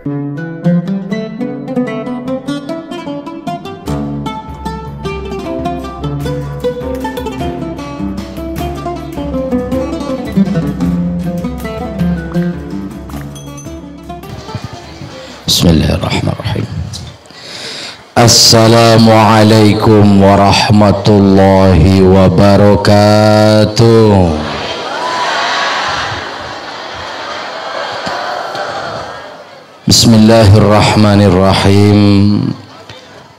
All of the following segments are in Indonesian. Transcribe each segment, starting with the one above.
Bismillahirrahmanirrahim. Assalamualaikum warahmatullahi wabarakatuh. Bismillahirrahmanirrahim.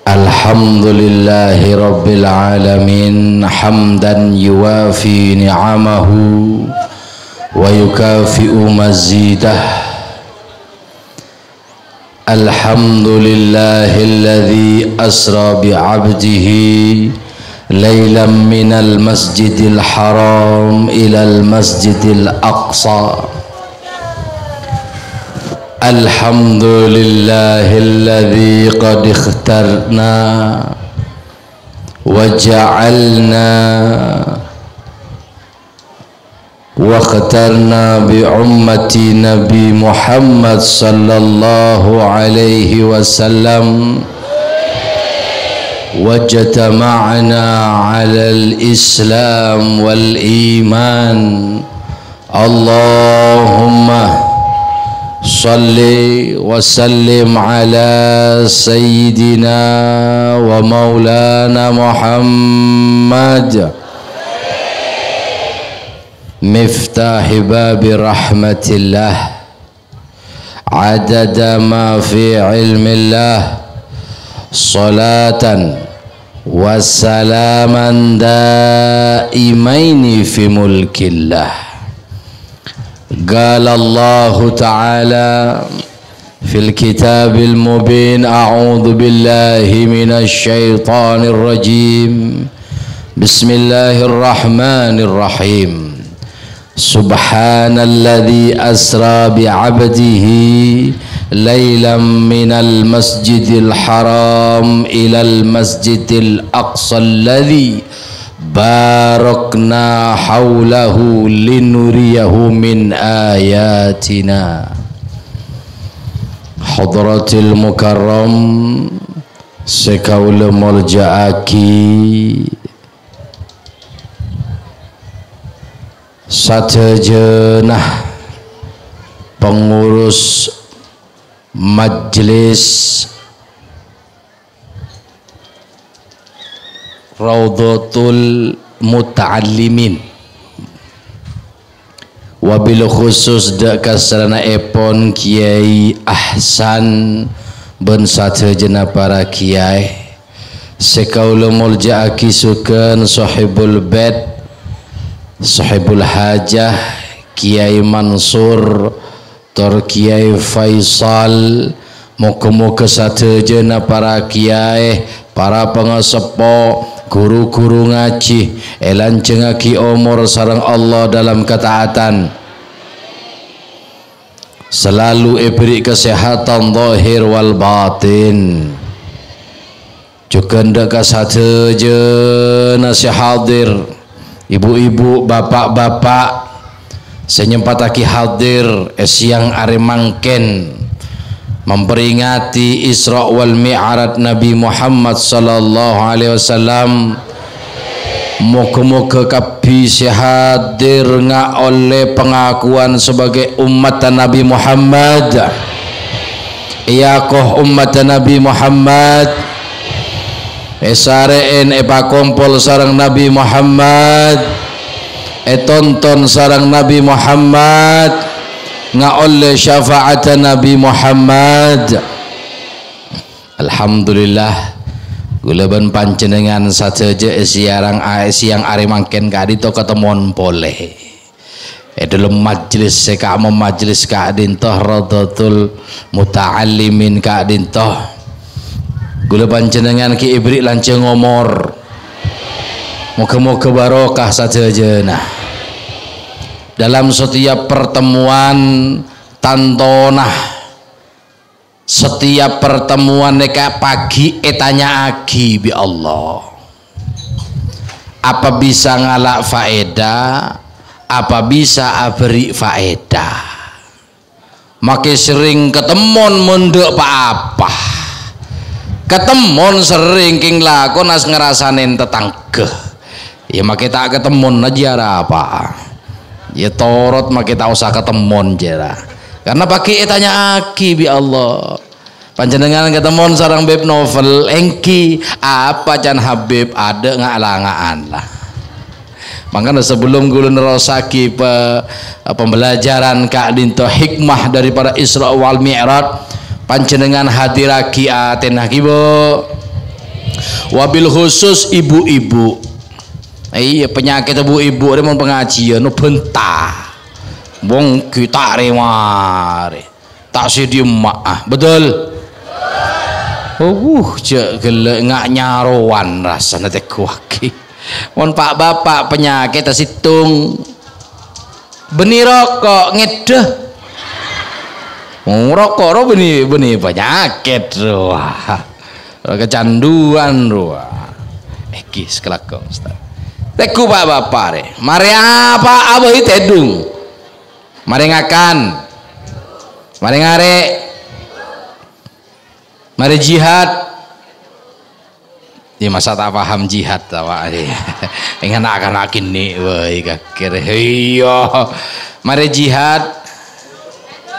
Alhamdulillahi rabbil alamin, hamdan yuwafi ni'amahu wa yukafi'u mazidah. Alhamdulillahilladzi asra bi'abdihi laylan minal masjidil haram ilal masjidil aqsa. Alhamdulillahilladzi qad ikhtarna wa ja'alna واخترنا بأمة نبي محمد صلى الله عليه وسلم واجتمعنا على الإسلام والإيمان. اللهم صل وسلم على سيدنا ومولانا محمد مفتاح باب رحمة الله عدد ما في علم الله صلاة وسلاما دائمين في ملك الله. قال الله تعالى في الكتاب المبين: أعوذ بالله من الشيطان الرجيم، بسم الله الرحمن الرحيم. Subhanalladzi asra bi'abdihi laylan minal masjidil haram ilal masjidil aqsa alladzi barakna haulahu linuriyahu min ayatina. Hadratil mukarram sekaula muljaaki satejenah pengurus Majelis Raudhatul Muta'allimin, wabil khusus dak kasarana epon Kiai Ahsan ben satejenah para kiai sekaula muljaaki sukeun sahibul bait Sahibul Hajah Kiai Mansur tor Kiai Faisal, muka-muka satejeuna para kiai, para pengasepo, guru-guru ngaji, elan cengaki umur sareng Allah dalam ketaatan, selalu ibri kesehatan zahir wal batin. Juga ndak satejeuna si hadir, ibu-ibu, bapak-bapak, senyempataki hadir siang ari mangken memperingati Isra wal Mi'raj Nabi Muhammad sallallahu alaihi wasallam. Moga-moga kabi hadir oleh pengakuan sebagai umat Nabi Muhammad. Iyakoh umat Nabi Muhammad, esareen epakompol sarang Nabi Muhammad, tonton sarang Nabi Muhammad, ngaolle syafaat Nabi Muhammad. Alhamdulillah guleban panjenengan sateje siang ari mangken kadito ketemuan boleh dalam majlis sekamu majlis kadintoh Raudhatul Muta'allimin kadintoh gula panjenengan ki ibrik lanceng ngomor, moga-moga barokah satejeuna dalam setiap pertemuan tantonah, setiap pertemuan neka pagi etanya agi bi Allah, apa bisa ngalak faedah, apa bisa abri faedah. makin sering ketemon mendek apa ketemon sering king lakon as ngerasain tetangga ya makin tak ketemon aja apa ya torot makin tak usah ketemon jera karena pakai tanya aki bi Allah panjenengan ketemon sarang beb novel engki apa can Habib ada ngalangaan lah makanya sebelum gue nerosaki pembelajaran Kak Dinto hikmah daripada Isra wal Mi'raj panjenengan hadiraki aten hakibo wabil khusus ibu-ibu iya penyakit ibu-ibu ada mau pengajian no bentah bong kita remare tak sedih maaf betul gelek ngak nyarowan rasanya teh kuaki mohon Pak Bapak penyakit situng benih rokok ngedeh rokok ro benih penyakit ruah kecanduan ruah kis kelakon Ustaz teku Pak Bapak re mari apa abah tedung mari ngakan mari ngare mari jihad di masa tak paham jihad tawa ingin akan nih woi kakir iya mari jihad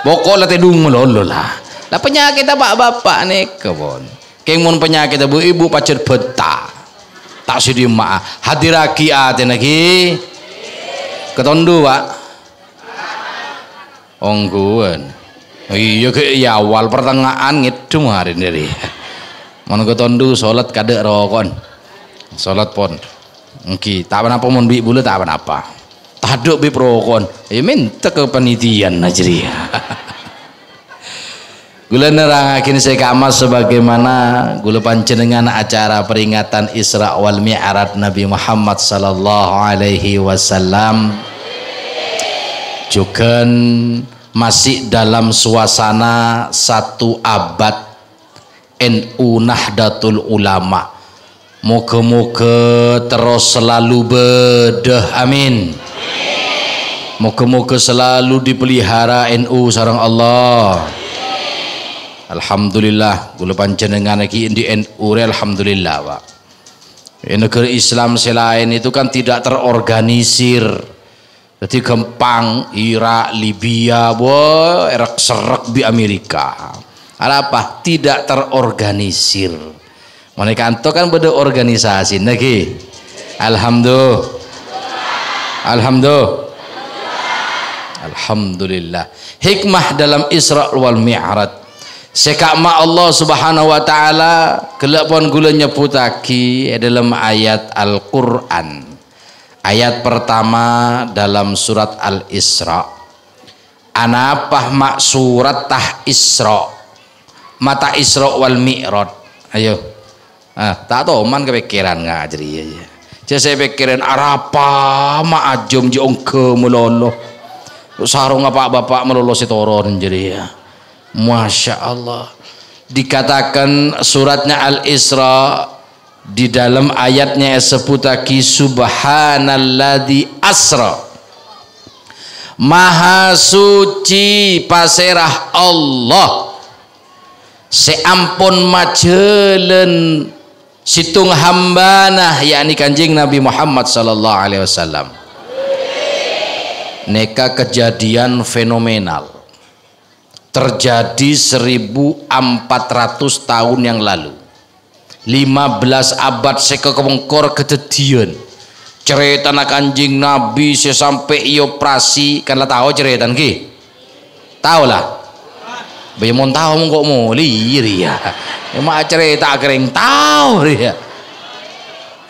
pokok lah tedung melolo lah penyakit apa bapak nih kebon kengmon penyakit ibu pacet betah tak sedih maaf hadiraki aten lagi ketondu Pak ongguan iya ke awal pertengahan ngidum hari ini mana ketondu sholat kadek rokon sholat pon engki tak apa mon bi bulu tak apa taduk bi rokon ya minta ke penitian aja dia gula nerangakin sekama sebagaimana gula panjenengan acara peringatan Isra wal Mi'raj Nabi Muhammad sallallahu alaihi wasallam juga masih dalam suasana satu abad NU Nahdlatul Ulama moga-moga terus selalu bedah amin moga-moga selalu dipelihara NU sareng Allah alhamdulillah gula panjenengan lagi di NU alhamdulillah Pak negeri Islam selain itu kan tidak terorganisir jadi gampang Irak Libya erak serak di Amerika apa tidak terorganisir mereka itu kan beda organisasi lagi alhamdulillah hikmah dalam Isra wal Mi'raj sekakma Allah subhanahu wa ta'ala kelakpon gula nyebutaki dalam ayat Al-Quran ayat pertama dalam surat Al-Isra anapah mak surat tah Isra mata Isra wal Mi'raj ayo tak tahu man kepikiran ngajri aja saya pikirin arapa ma ajum jong ke melolo sarung apa bapak melolo setoron jadi ya Masya Allah dikatakan suratnya Al-Isra di dalam ayatnya sebutaki subhanalladzi asra maha suci paserah Allah seampun majelen situng hambanah yakni kanjeng Nabi Muhammad sallallahu alaihi wasallam neka kejadian fenomenal terjadi 1400 tahun yang lalu 15 abad sekekongkor kededian cerita kanjeng Nabi sampai operasi kan lah tahu cerita ki tahu lah bagaimana tahu kok mau liri ya emang cerita kering tahu ya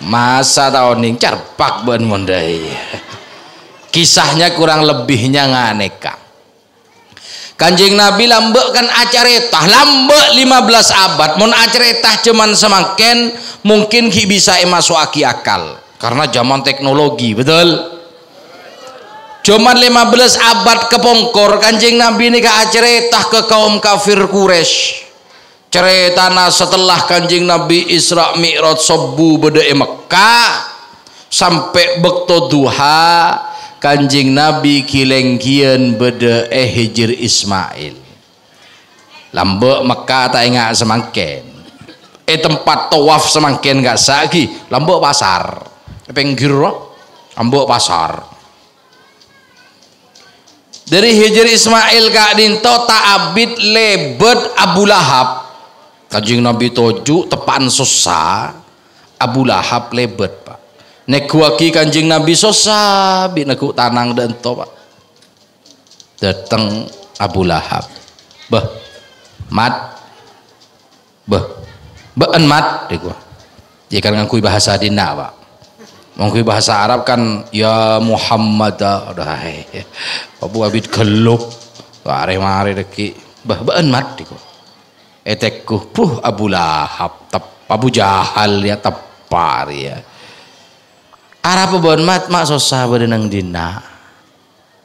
masa tahun ini carpak ben mondai kisahnya kurang lebihnya nganeka kanjeng Nabi lambek kan acaretah lambek 15 abad mun acaretah cuman semakin mungkin bisa masuk akal karena zaman teknologi betul cuman 15 abad kepongkor kanjeng Nabi ini ke aceretah ke kaum kafir Quraisy ceritana setelah kanjeng Nabi Isra Mi'raj sobu bede Mekah sampai bekto duha kanjeng Nabi kilengkian bede hijir Ismail lambek Mekah tak ingat semangken tempat tawaf semangken gak sagi lambek pasar pinggir lambek pasar dari Hijri Ismail Kak Dinto tak abid lebet Abu Lahab Kanjeng Nabi toju tepaan susah Abu Lahab lebet Pak nekuaki Kanjeng Nabi susah bi neku tanang dan to Pak datang Abu Lahab bah mat been mat deh gua dia kan ngakui bahasa dina Pak ngakui bahasa Arab kan ya Muhammad udah Abu Abid geluk mare deki been mat deh gua etekku Abu Lahab Abu Jahal ya tepar ya Arab been mat mak susah berenang dina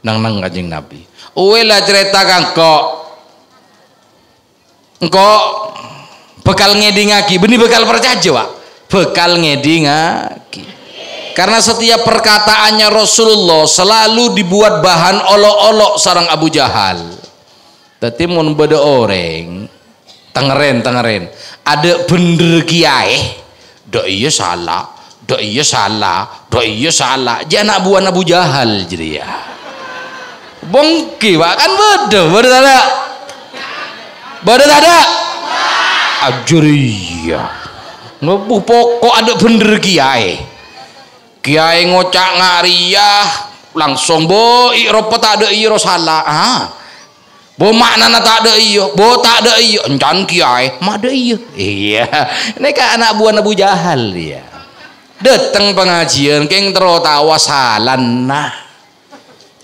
nang Kanjeng Nabi ulah cerita kang engkau bekal ngedingaki benih bekal percaya Pak bekal ngedingaki karena setiap perkataannya Rasulullah selalu dibuat bahan olok-olok sarang Abu Jahal tapi mun beda orang tengeren ada bener kiai do iya salah jangan buan Abu Jahal jadi ya bongki Pak kan beda ada ajriya ngopo pokok ada bener kiai ngocak ngariyah langsung bo iropo tak ada iyo salah bo maknana tak ada iyo bo tak ada iyo encan kiai mak ada iyo iya ini kan anak buah Abu Jahal dia datang pengajian keng terotawa salan nah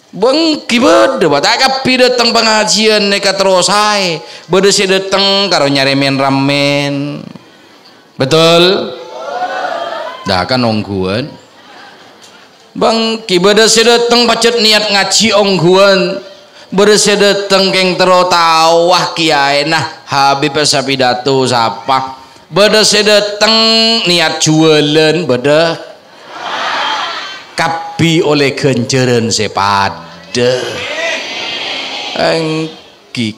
bengki beda tak kapi datang pengajian neka terus hai beda si datang karo nyari ramen betul dah kan ongguan bengki beda si datang pacet niat ngaji ongguan beda si datang keng terus tawah kiai nah habib pidato siapa beda si datang niat jualan beda kapi oleh genjeren sepada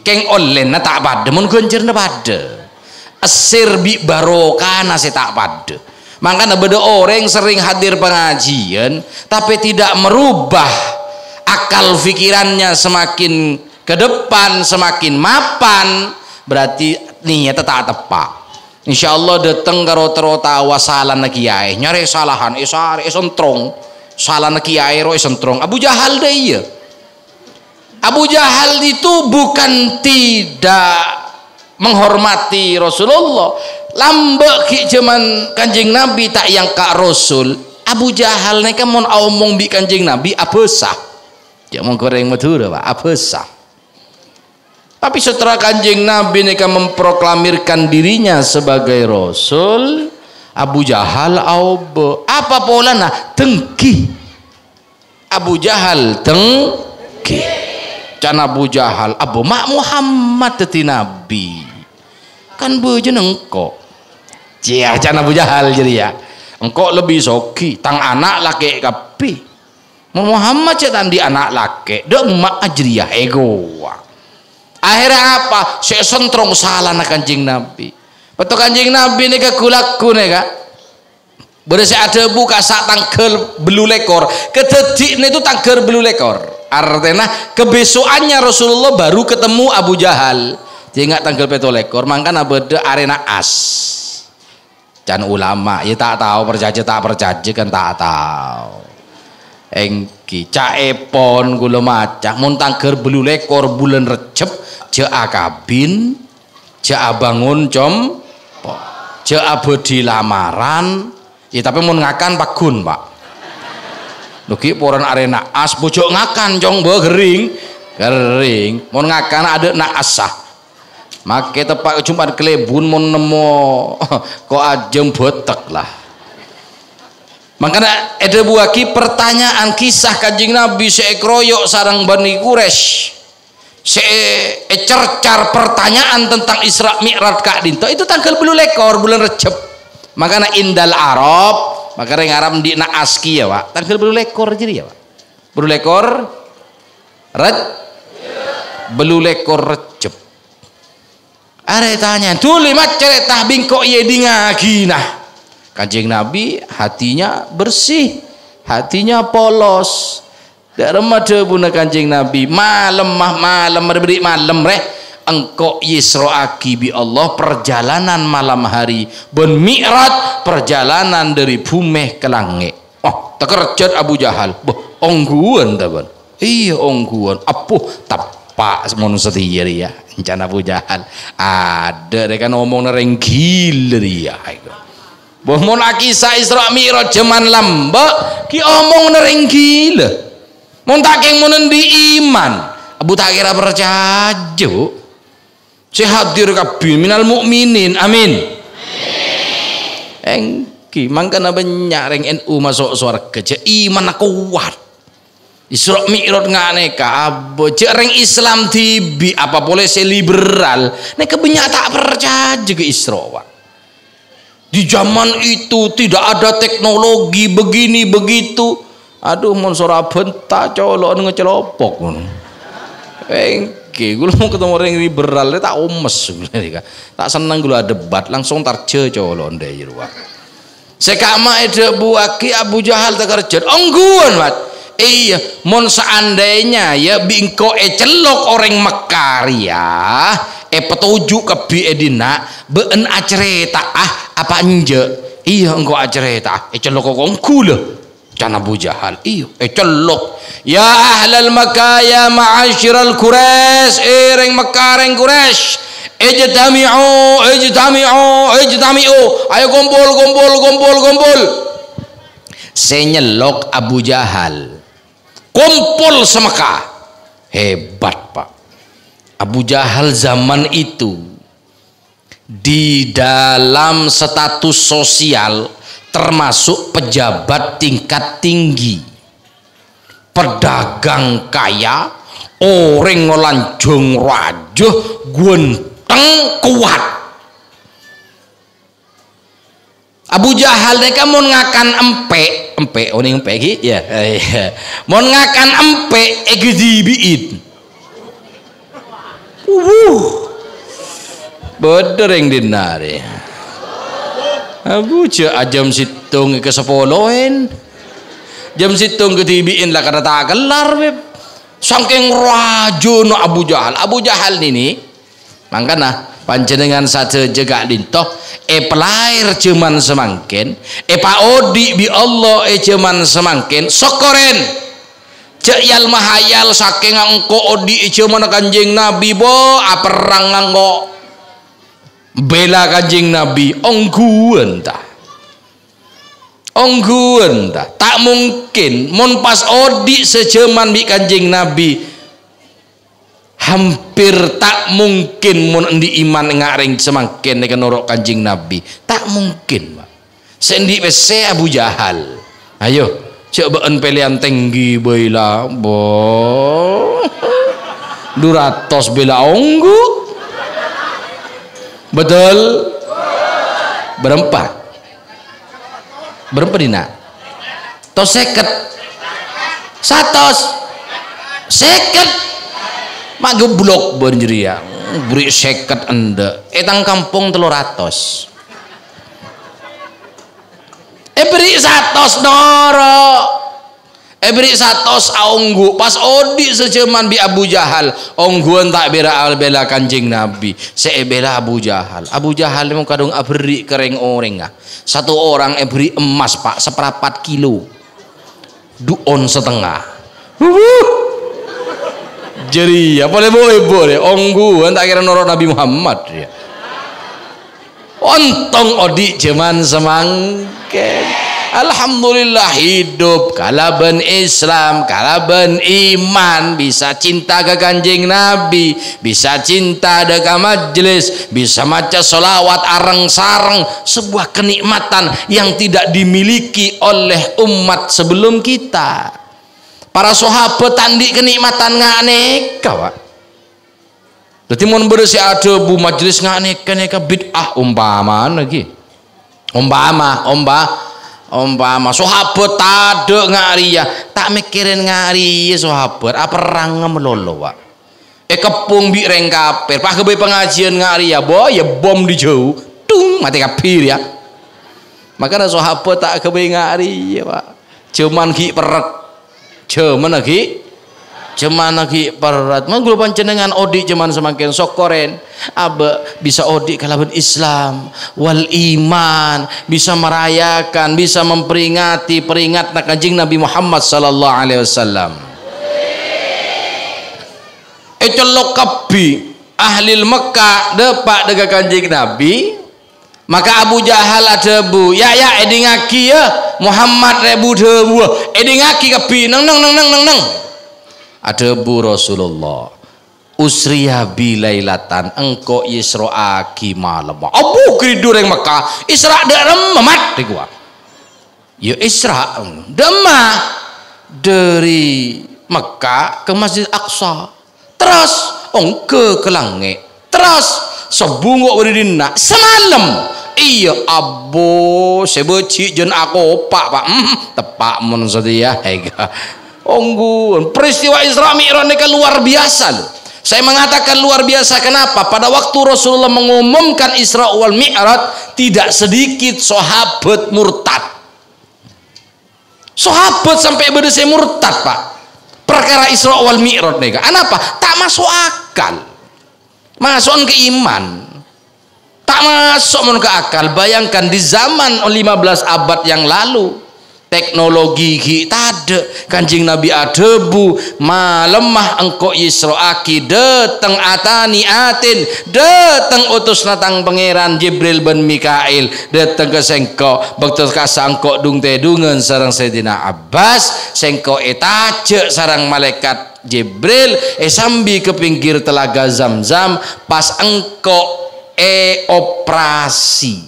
keng online na tak pada mun genjer na pada asir bi barokah na tak pada makanya beda orang sering hadir pengajian tapi tidak merubah akal pikirannya semakin ke depan semakin mapan berarti niatnya tak tepat insyaallah dateng karo tawa salan kiai nyari salahan isare sentrong salah kiai roy sentrong Abu Jahal deh iya Abu Jahal itu bukan tidak menghormati Rasulullah lambek ki zaman Kanjeng Nabi tak yang kak Rasul Abu Jahal nih kan mau omong bi Kanjeng Nabi abesah ya mau goreng Madura Pak abesah tapi setelah Kanjeng Nabi nih kan memproklamirkan dirinya sebagai Rasul Abu Jahal apa polana tengki Abu Jahal tengki can Abu Jahal Abu mak Muhammad teti Nabi kan bejen engkau cia can Abu Jahal jadi ya engkau lebih soki tang anak laki kapi Muhammad cetan di anak laki dong mak ajriyah ego akhirnya apa saya sentrong salah nak Kanjeng Nabi betul Kanjeng Nabi ini kekulaku nih kak berisi ada buka saat tanggal belu lekor kededik itu tanggal belu lekor artinya kebesokannya Rasulullah baru ketemu Abu Jahal jadi nggak tanggal peto lekor makanya beda arena as can ulama ya tak tahu percaya tak percaya kan tak tahu engki caepon gula macak mun tanggal belu lekor bulan Recep jaa kabin jaa bangun abadi lamaran ya tapi mau ngakan pagun Pak nuki poran arena as bojok ngakan jong bawa gering mau ngakan ada nak asah make tepak Jumat Kelebun mau nemu kok ajem botek lah makanya ada buaki pertanyaan kisah Kanjeng Nabi seekroyok sarang Bani Quraisy cercar pertanyaan tentang Isra Mi'raj Kak Dinto itu tanggal belu lekor bulan Recep makanya indal Arab makanya yang Arab di aski ya Pak tanggal belu lekor jadi ya Pak belu lekor belu lekor Recep Are tanya, "Tuli mat cerita bingkok ye di ngaginah." Kanjeng Nabi hatinya bersih, hatinya polos. Dak remade puna Kanjeng Nabi, malam beri malam reh engkau yisro'aki bi Allah, perjalanan malam hari, ben mi'raj perjalanan dari bumi ke langit. Oh, tekerjat Abu Jahal. Boh, ongguan taban. Iya ongguan. Apuh tapak mon setia ya. Encan Abu Jahal. Ada dek kan ngomong nereng gila dia. Boh mon kisah Isra Mi'raj jaman lamba ki omong nereng gila. Mon takeng mon di iman. Abu tak kira percaya. Sehat dir kabeh minal mukminin. Amin. Engki mangkana banyak reng NU masuk surga. Je iman kuat. Isra Mi'raj nganeka abo je reng Islam tibi apa boleh se liberal. Nek banyak tak percaya ke Isra. Di zaman itu tidak ada teknologi begini begitu. Aduh mon sora benta colok ngecelopok ngono. Engke gue mau ketemu orang liberal tak omes tak senang gue debat langsung tarje colok ndek ruang. Sekama ede buaki Abu Jahal tak kerja ongguan mat. Iya mon seandainya ya bingko celok orang Mekar ya petujuk ke bi edina been acereta apa anje iya engko acereta celok kok kula can Abu Jahal iya celok ya ahlal Makkah ya ma'asyiral Quraisy reng Mekar reng Quraisy ijtami'u ayo kumpul senyelok Abu Jahal kumpul semeka. Hebat Pak. Abu Jahal zaman itu di dalam status sosial termasuk pejabat tingkat tinggi, pedagang kaya, orang ngolanjong rajuh gunteng kuat. Abu Jahal mereka mau ngakan empe oning empe ki ya mau ngakan empe dibiin bener yang dinari Abu jam situng ke sepolohin jam situng ke dibiin lah karena tak kelar beb saking rajuno Abu Jahal ini mangkana panjenengan saja jaga lintoh pelair cuman semangkin Pak Odi bi Allah cuman semangkin sokoren cek yal mahayal saking engko Odi cuman Kanjeng Nabi bo perang nganggo bela Kanjeng Nabi ongguan tak mungkin mon pas Odi sejaman bi Kanjeng Nabi hampir tak mungkin mun endi iman ngareng semangkin nek norok Kanjeng Nabi tak mungkin Pak sendi wese Abu Jahal ayo cobaan pilihan tinggi bela bo 200 bela onggu betul berempat dina to 50 100 mak geblok banjir ya beri 50 ende etang kampung 300 beri 100 noro beri 100 aunggu pas Odi sejaman bi Abu Jahal ongguan tak bela Kanjeng Nabi bela Abu Jahal mau kadung beri kereng orang satu orang beri emas Pak 1/4 kilo 2 on setengah jadi ya boleh ongguan tak kira norok Nabi Muhammad ya ontong Odi zaman semangken alhamdulillah hidup kalaban Islam kalaban iman bisa cinta ke Kanjeng Nabi bisa cinta ke majelis bisa maca solawat areng sareng sebuah kenikmatan yang tidak dimiliki oleh umat sebelum kita. Para sahabat tandi kenikmatan nganeka Pak. Dadi mun bersih ada bu majelis nganeka bid'ah umpama lagi. Umpama sahabat tade ngariya tak mikirin ngariya sahabat apa perang melolo Pak. kepung bi reng kapir pak kebe pengajian ngari ya boy ya bom di jauh tung mati kapir ya makanya sahabat tak kebe ngari ya pak cuman ki peret cuman lagi perat manggul panjenengan odik cuman semakin sokoren abe bisa odik kalaban Islam wal iman bisa merayakan bisa memperingati peringat kanjeng Nabi Muhammad sallallahu alaihi wasallam celok kabi ahli Mekah depak dengan kanjeng Nabi maka Abu Jahal ada bu ya edingaki ya Muhammad rebu debu edingaki kabi neng ada bu Rasulullah usriya bilailatan engko yisro'aki malam abu kridur yang Mekah Isra darem memat di gua ya Isra demah dari Mekah ke Masjid Aqsa terus ke langit terus sebungok beridina semalam iya abu sebeci jen aku pak tepak mun sedia hega onggun peristiwa Isra Mi'raj ini luar biasa loh. Saya mengatakan luar biasa kenapa pada waktu Rasulullah mengumumkan Isra wal Mi'raj tidak sedikit sahabat murtad sahabat sampai berdesa murtad pak perkara Isra wal Mi'raj nih kenapa tak masuk akal masuk ke iman tak masuk ke akal bayangkan di zaman 15 abad yang lalu teknologi kita ada kanjeng Nabi adebu malemah engkau yisro'aki dateng atani atin dateng utus natang pangeran Jibril ben Mikail dateng ke sengko bektos kasangko dung tedungan sarang Sayyidina Abbas sengko etaje sarang malaikat Jibril sambi ke pinggir telaga Zamzam pas engkau operasi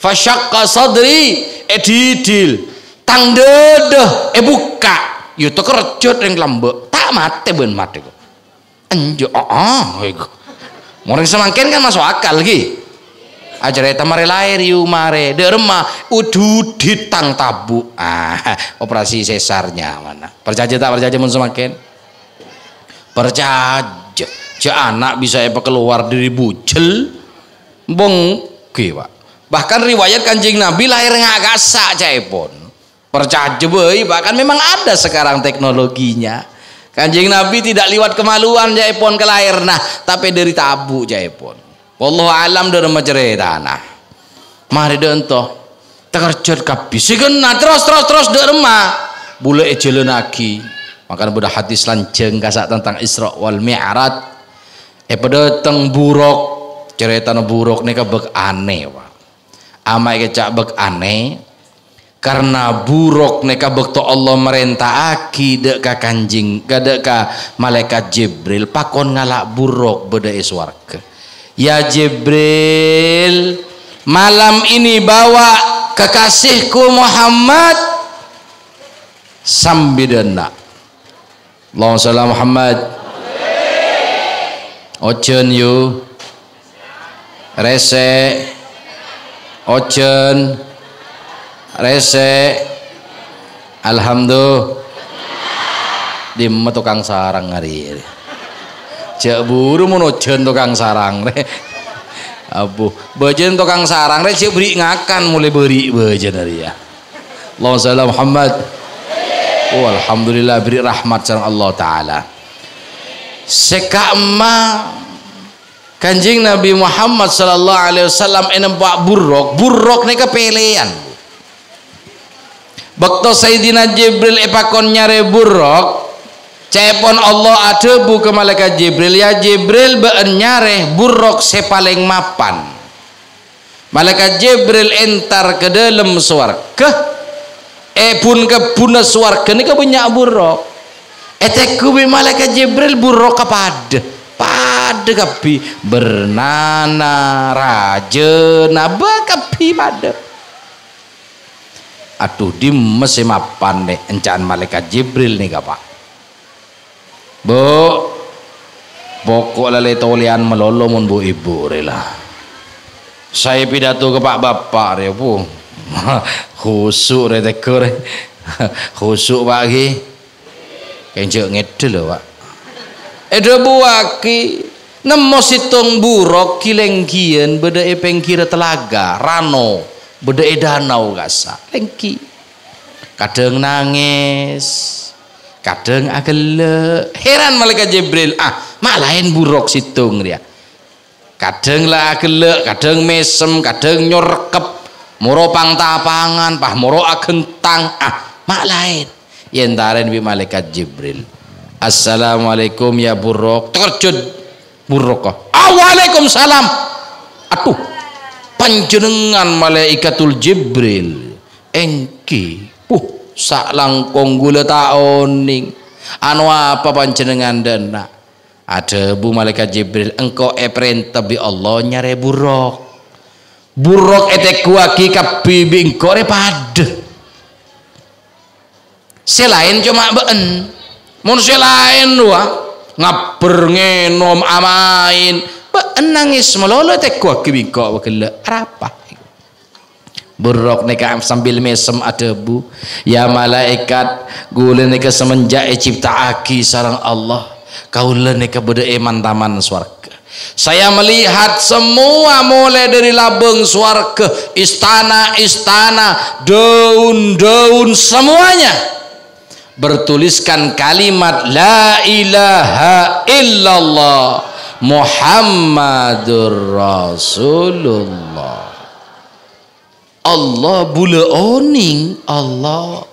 fasyaqqa sadri didil tang dedeh buka yo to kerjot yang lambek tak mate ben mate kok enjo moreng semangken kan masuk akal lagi ajare tamare lahir yu mare de remah udu ditang tabu operasi sesarnya mana perjaja tak perjaja mun semangken perjaja anak bisa keluar dari bujel bongke pak bahkan riwayat kanjeng Nabi lahir ngagasa caipun percaya beui bahkan memang ada sekarang teknologinya kanjeng Nabi tidak liwat kemaluan caipun ke lahir nah tapi dari tabu caipun wallahu alam dari macerita nah mari dento tekerjot kabis nah terus dari remah bule ejelen lagi makanya budak hadis lanjeng kasak tentang Isra wal Mi'raj pada teng buruk cerita buruk nih kebek aneh pak amai kecak bek aneh karena buruk neka bekto Allah merintah aki dek ka kanjing dek ka malaikat Jibril pakon ngalak buruk beda iswarga ya Jibril malam ini bawa kekasihku Muhammad sambidana Allahumma shalli Muhammad ojen yu rese ojen rese alhamdulillah di tukang sarang hari cek buru mau ojen tukang sarang re abu bajen tukang sarang re cek beri ngakan mulai beri bajen hari ya Allahumma shalli Muhammad alhamdulillah beri rahmat sareng Allah taala sekama kanjeng Nabi Muhammad sallallahu alaihi wasallam enempak buruk nih kepelean bakto Sayyidina Jibril epakon nyare buruk cepon Allah adebu ke malaikat Jibril ya Jibril been nyare buruk sepaling mapan malaikat Jibril entar ke dalam swarga pun ke puna swarga nih kebanyak buruk eteku malaikat Jibril buruk kepada kapi bernana rajena bakapi pada aduh di mesin mapan deh encan malaikat Jibril nih kapak bu pokok lele tolian melolo mun bu ibu rela saya pidato ke pak bapak ya bu khusuk retekur khusuk pagi kenjek ngedel lho Pak edo buaki nemo situng buruk kilengkian beda pengkira telaga rano beda danau gasa lengki kadang nangis kadang agele heran malaikat Jibril mak lain buruk situng dia kadang lah agele kadang mesem kadang nyorkep moro pangtapangan pah moro agentang mak lain yentaren bi malaikat Jibril assalamualaikum ya buruk terjun buruk waalaikumsalam atuh panjenengan malaikatul Jibril engki sak langkung gula taoning anu apa panjenengan dana ada bu malaikat Jibril engkau perintah bi Allah nyare buruk ete kuaki kabibi engkau pade selain cuma been mun selain wah ngaber ngenom amain been nangis melolo ete kuaki engkau bagela apa buruk neka sambil mesem ada bu ya malaikat gula neka semenjak ciptaaki sarang Allah kaula neka beda mantaman swarga saya melihat semua mulai dari labeng swarga istana-istana daun-daun semuanya bertuliskan kalimat la ilaha illallah Muhammadur Rasulullah Allah bule oning Allah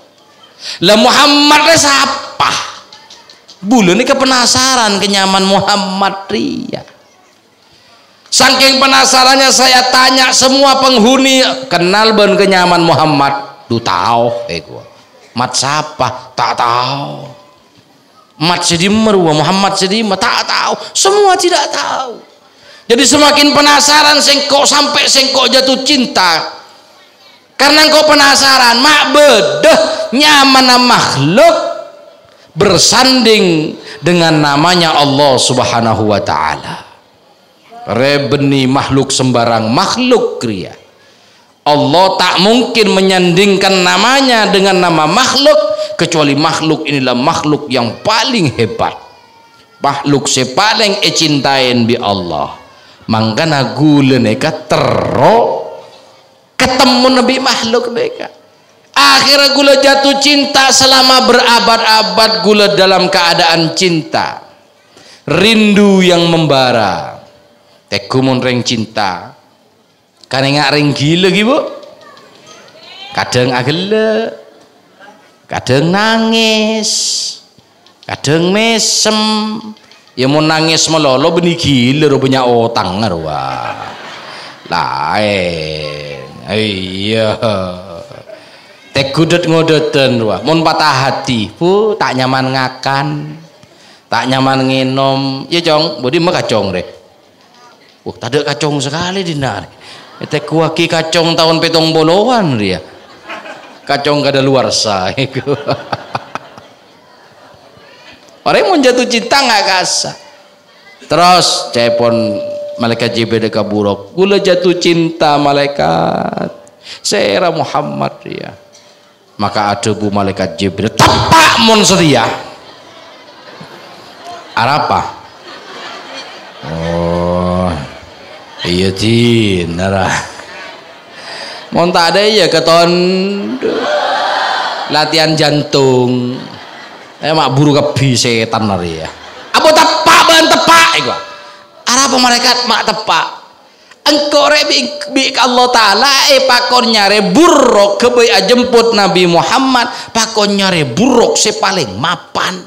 lah Muhammad siapa bule ini penasaran kenyaman Muhammad ria saking penasarannya saya tanya semua penghuni kenal ben kenyaman Muhammad du tahu gua mat siapa tak tahu mat sedimmer Muhammad sedimmer tak tahu semua tidak tahu jadi semakin penasaran sengkok sampai sengkok jatuh cinta karena engkau penasaran mak bedeh nyaman makhluk bersanding dengan namanya Allah subhanahu wa ta'ala rebeni makhluk sembarang makhluk kriya Allah tak mungkin menyandingkan namanya dengan nama makhluk kecuali makhluk inilah makhluk yang paling hebat makhluk sepaling cintain bi Allah mangkana gula neka terro ketemu nabi makhluk mereka akhirnya gula jatuh cinta selama berabad-abad gula dalam keadaan cinta rindu yang membara tekumun reng cinta karena ngak reng gila gitu kadang agele kadang nangis kadang mesem ya mau nangis melolo benih gila rupanya otang wah lain iya tek gudet ngodoten wah mun patah hati bu tak nyaman ngakan tak nyaman nginom ya cong bodi mah kacong deh tadi kacong sekali dinar tek kuaki kacong tahun petong bolowan dia kacong kada luar sah orang mau jatuh cinta nggak kasar terus cepon malaikat Jibril deka buruk gula jatuh cinta malaikat sera Muhammad ya maka ada bu malaikat Jibril tepak mun setia apa oh iya dinara mun tak ada ya keton latihan jantung mak buru kebi setan nari ya apa tepak ban tepak iku apa malaikat mak tepak engkau rebik Allah Ta'ala pakon nyare buruk kebai jemput Nabi Muhammad pakon nyare buruk sepaling mapan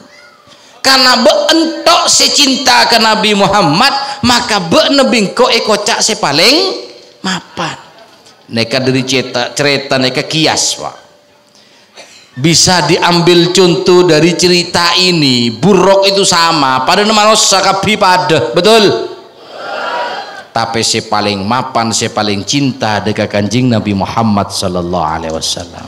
karena beentok secinta ke Nabi Muhammad maka benebingko ekocak sepaling mapan neka dari cerita neka kias pak bisa diambil contoh dari cerita ini buruk itu sama pada manusia kabi pada betul tapi si paling mapan si paling cinta dekat kanjeng Nabi Muhammad sallallahu alaihi wasallam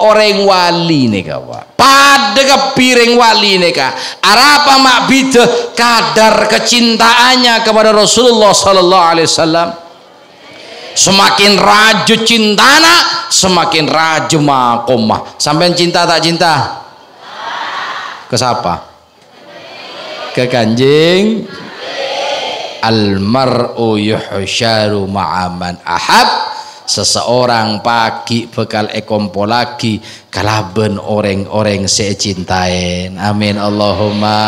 orang wali neka pak pada kepiring wali neka arapa mak bida kadar kecintaannya kepada Rasulullah sallallahu alaihi wasallam Semakin raju cintana, semakin raju makomah. Sampai cinta tak cinta? Ke siapa? Ke Kanjeng. Almar'u yuhsyaru ma'aman ahab. Seseorang pagi bekal ekompo lagi kalaben orang-orang secintain. Amin Allahumma.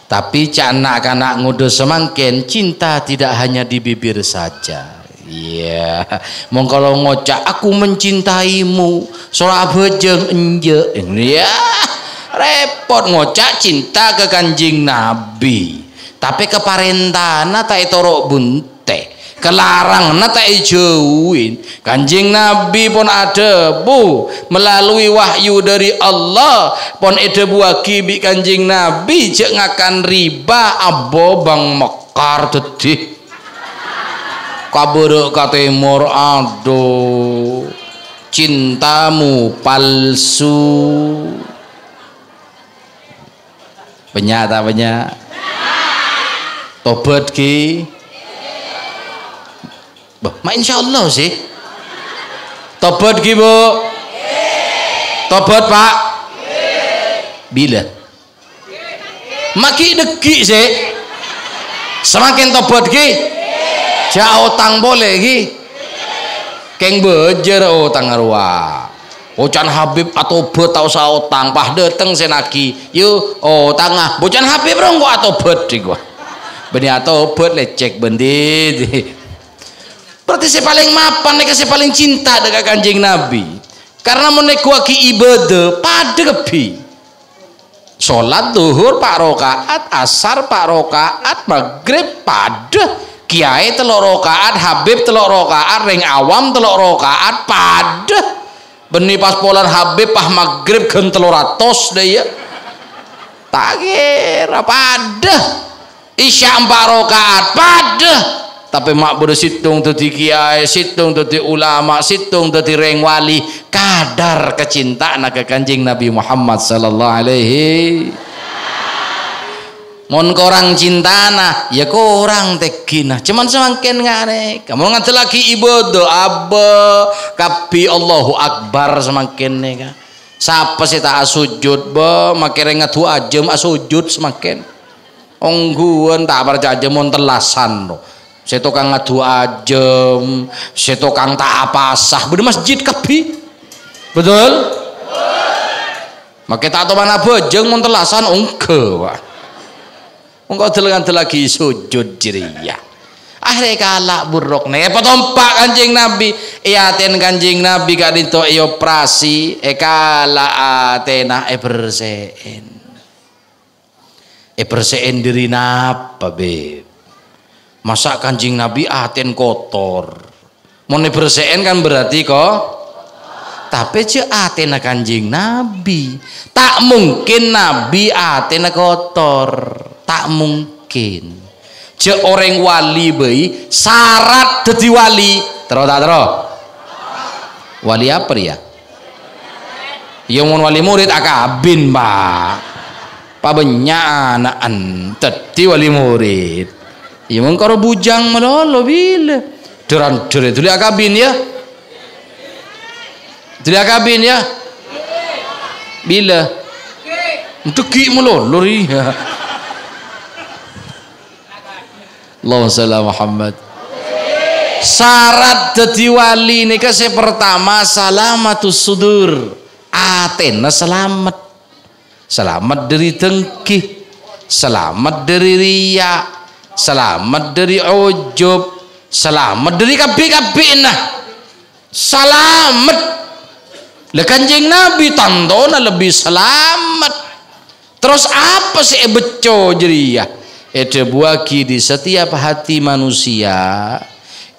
Tapi anak-anak ngudo semangkin, cinta tidak hanya di bibir saja. Iya, mau kalau ngocak aku mencintaimu, soal bejeng enje, ya repot ngocak cinta ke Kanjeng Nabi. Tapi keparentana tak itorok bunte, kelarang nata ijauin. Kanjeng Nabi pun ada bu melalui wahyu dari Allah pun ada buah kibi Kanjeng Nabi cek ngakan riba abo bang mekar dedih kabur ka timur. Aduh cintamu palsu. Banyak tak banyak? Tobat ki mak insya Allah sih. Tobat ki bu? Tobat pak? Bila? Maki deki sih. Semakin tobat ki? Jauh utang boleh ki? Keng bejer utang arwah. Bocan Habib atau bet tau sa utang pah dateng senaki. Yuk tangah. Bocan Habib rong gua atau bet di gua. Beni atau bet lecek bendit. Berarti saya paling mapan, saya paling cinta dengan Kanjeng Nabi. Karena menekuaki ibadah pada kebi. Sholat duhur pak rokaat, asar pak rokaat, maghrib pada. Kiai telok rokaat, Habib telok rokaat, ring awam telok rokaat pada. Beni pas polan Habib pah maghrib gen telur ratus deh ya. Tak kira pada. Isya 4 rokaat pada. Tapi mak bodo situng tadi kiai, situng tadi ulama, situng tadi reng wali, kadar kecintaan ke Kanjeng Nabi Muhammad sallallahu alaihi. Mon korang cintana, ya korang tekina. Cuman semakin ngane, kamu nganti lagi ibadah abba kapi Allahu Akbar semakin nega. Siapa sih tak sujud ba, makin ngatu ajem asujud semakin. Ongguan tak percaya mon telasan loh. Saya tukang ngadu ajem, saya tukang tak apa sah, bener masjid kepi, betul? Makanya tak tahu mana bejeng montelasan ongke, ongke telengan lagi sujud jeria. Akhirnya kalak buruk nih, petompak Kanjeng Nabi, iaten Kanjeng Nabi gak dinto operasi, kalak atena bersein diri napa beb. Masa Kanjeng Nabi aten kotor mau bersihin kan berarti kok tapi je aten Kanjeng Nabi tak mungkin Nabi aten kotor tak mungkin je orang wali bayi syarat jadi wali terus tak terus wali apa dia yang mau wali murid akabin pak banyak anaan tadi wali murid. Ya mengkaro bujang melolo bila deran dere tuli akabin ya bila deki melolo ya Allahumma shalli Muhammad. Syarat dadi wali nika pertama salamatus sudur, atena selamat dari dengki, selamat dari riya, selamat dari ujub, selamat dari kabeh-kabeh nah. Selamat. Lah Kanjeng Nabi tandona lebih selamat. Terus apa sih beco jeria? Ada buaki di setiap hati manusia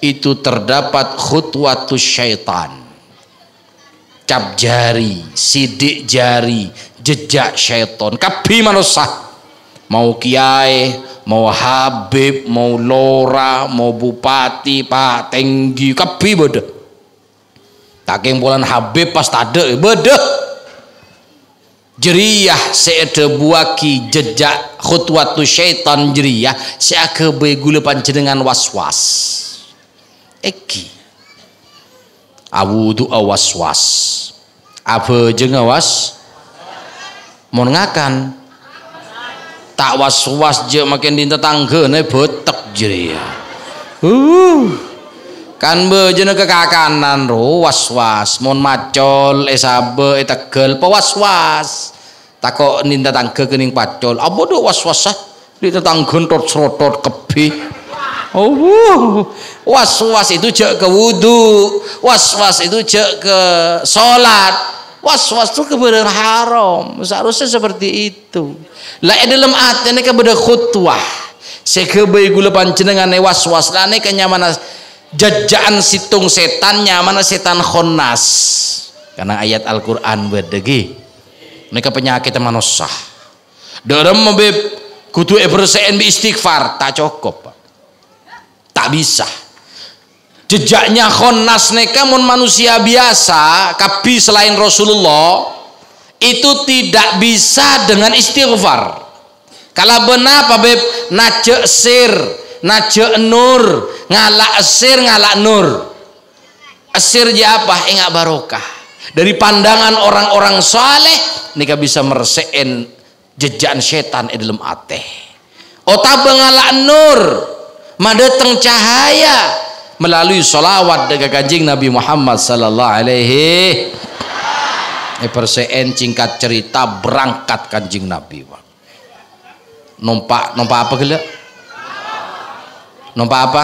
itu terdapat khutwatus syaitan. Cap jari, sidik jari, jejak syaitan. Kabeh manusia. Mau kiai, mau Habib, mau lora, mau bupati, pak tinggi, kabeh bodoh. Taking bulan Habib pas tade bodoh. Jeriyah seede buaki jejak khutwatu syaitan jeriyah seake begule panjenengan was-was. Eki awudu awas-was apa jeung awas mau ngakan tak was-was je makin di tetanggane betek je ya kan bejeuna kekakanan ro was-was mun macol sabe tegel was-was takok nin tetangga kening pacol apa do was-was di tetangga tot-trotot kebi was-was itu jek ke wudu, was-was itu jek ke sholat, was-was itu kebenar haram. Seharusnya seperti itu. Lah dalam hati ini kebenar khutwah. Sekebai gula panjenengan was-was lah ini kenyamanan jajaan situng setan nyamana setan khonnas. Karena ayat Al-Quran berdegi. Mereka penyakit manusia. Dalam membeb kudu bersein bi istighfar tak cukup. Tak bisa jejaknya khonnas neka mun manusia biasa kapi selain Rasulullah itu tidak bisa dengan istighfar kalau benar apa beb najek sir najek nur ngalak sir ngalak nur asir ya apa enggak barokah dari pandangan orang-orang saleh neka bisa meresein jejakan setan dalam ate otak ngalak nur madateng cahaya melalui sholawat dengan kanjeng Nabi Muhammad sallallahu alaihi persen singkat cerita berangkat kanjeng Nabi numpak apa gila numpak apa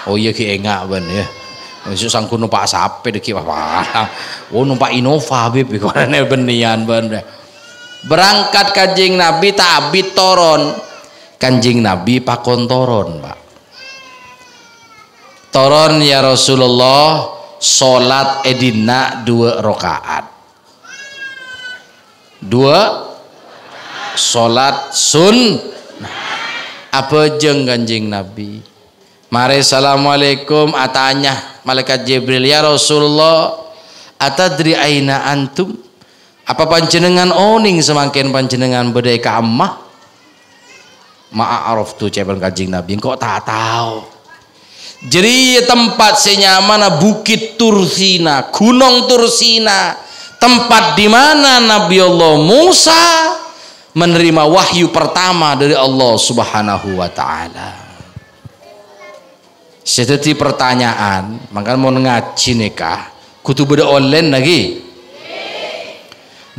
oh iya ki enggak ban ya besok sangku numpak sape deki apa oh numpak Innova bib karena benian ban berangkat kanjeng Nabi tabit toron kanjeng Nabi pakon toron pak toron ya Rasulullah sholat edina 2 rakaat 2 sholat apa jeng kanjeng Nabi mari assalamualaikum atanya malaikat Jibril ya Rasulullah atadri aina antum apa panjenengan oning semakin panjenengan bedai ka ammah ma'aruf tuh cebel kanjeng Nabi kok tak tahu jadi tempat senyamana bukit Tursina gunung Tursina tempat di mana Nabi Allah Musa menerima wahyu pertama dari Allah Subhanahu wa taala seperti pertanyaan maka mau ngaji nikah kudu beda online lagi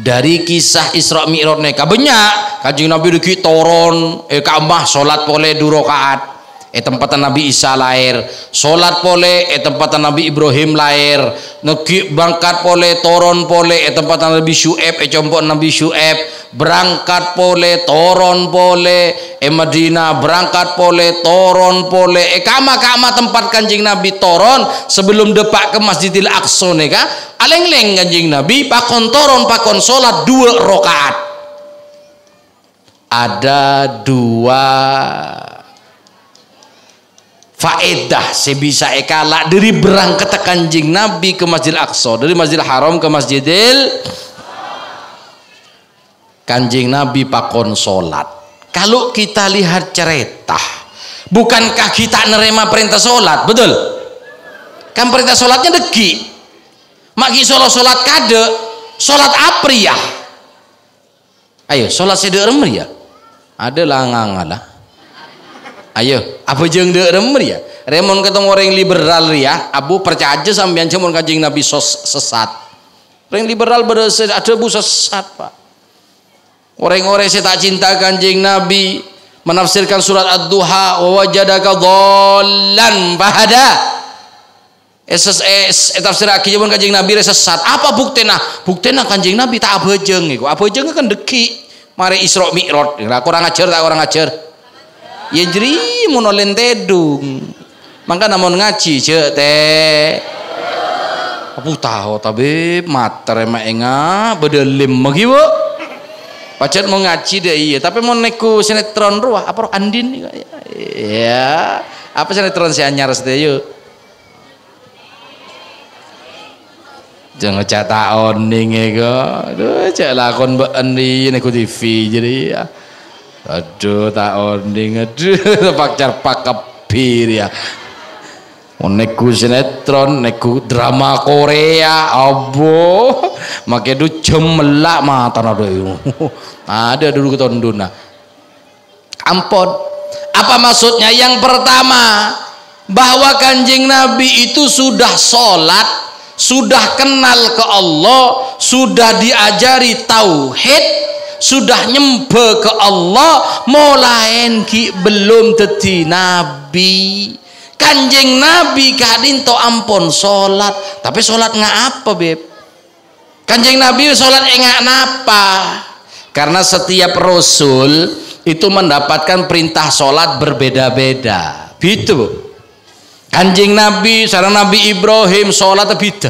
dari kisah Isra Mi'raj neka banyak kanjeng Nabi deki toron Ka'bah salat pole 2 rakaat tempatan Nabi Isa lahir salat pole tempatan Nabi Ibrahim lahir neki berangkat pole toron pole tempatan Nabi Syuaib compok Nabi Syuaib berangkat pole toron pole Madinah berangkat pole toron pole kama tempat kanjeng Nabi toron sebelum depak ke Masjidil Aqsa neka aleng-leng kanjeng Nabi pakon toron pakon salat 2 rakaat ada 2 faedah sebisa ekala dari berangkat kanjeng Nabi ke Masjidil Aqsa dari Masjidil Haram ke Masjidil kanjeng Nabi pakon sholat kalau kita lihat cerita bukankah kita nerima perintah sholat betul kan perintah sholatnya deki maki sholat kade sholat apriyah ayo sholat sederem ya ada langang lah ayo apa jeung deureum ya remon ketemu orang liberal ya abu percaya aja sampean cuman kanjeng Nabi sesat orang liberal ada bu sesat pak orang-orang saya tak cinta kanjeng Nabi menafsirkan surat Ad-Duha wa wajadaka dhallan fahada tafsir akibat kanjeng Nabi sesat apa buktena kanjeng Nabi tak abejeng iku abejeng kan deki mari Isra Mi'raj kurang ajar tak kurang ajar ya jadi monolen tedung maka namun ngaji cek teh aku tahu tapi mater emak enga bedelim magi bu pacet mau ngaji deh iya tapi mau neku sinetron ruah apa Andin ya apa sinetron si anyar seteyo jangan cetak oning ego aduh cek lakon mbak Andi neku TV jadi ya aduh tak onding aduh pak kepir ya Neku sinetron, neku drama Korea, abo, makanya du cemelak mata nado itu. Ada dulu ketonduna. Ampun. Apa maksudnya? Yang pertama, bahwa Kanjeng Nabi itu sudah sholat, sudah kenal ke Allah, sudah diajari tauhid, sudah nyembe ke Allah, molaen ki belum dadi nabi. Kanjeng Nabi kadin to ampun sholat, tapi sholat nggak apa beb? Kanjeng Nabi sholat nggak napa? Karena setiap rasul itu mendapatkan perintah sholat berbeda-beda, gitu. Kanjeng Nabi, sareng Nabi Ibrahim sholat beda.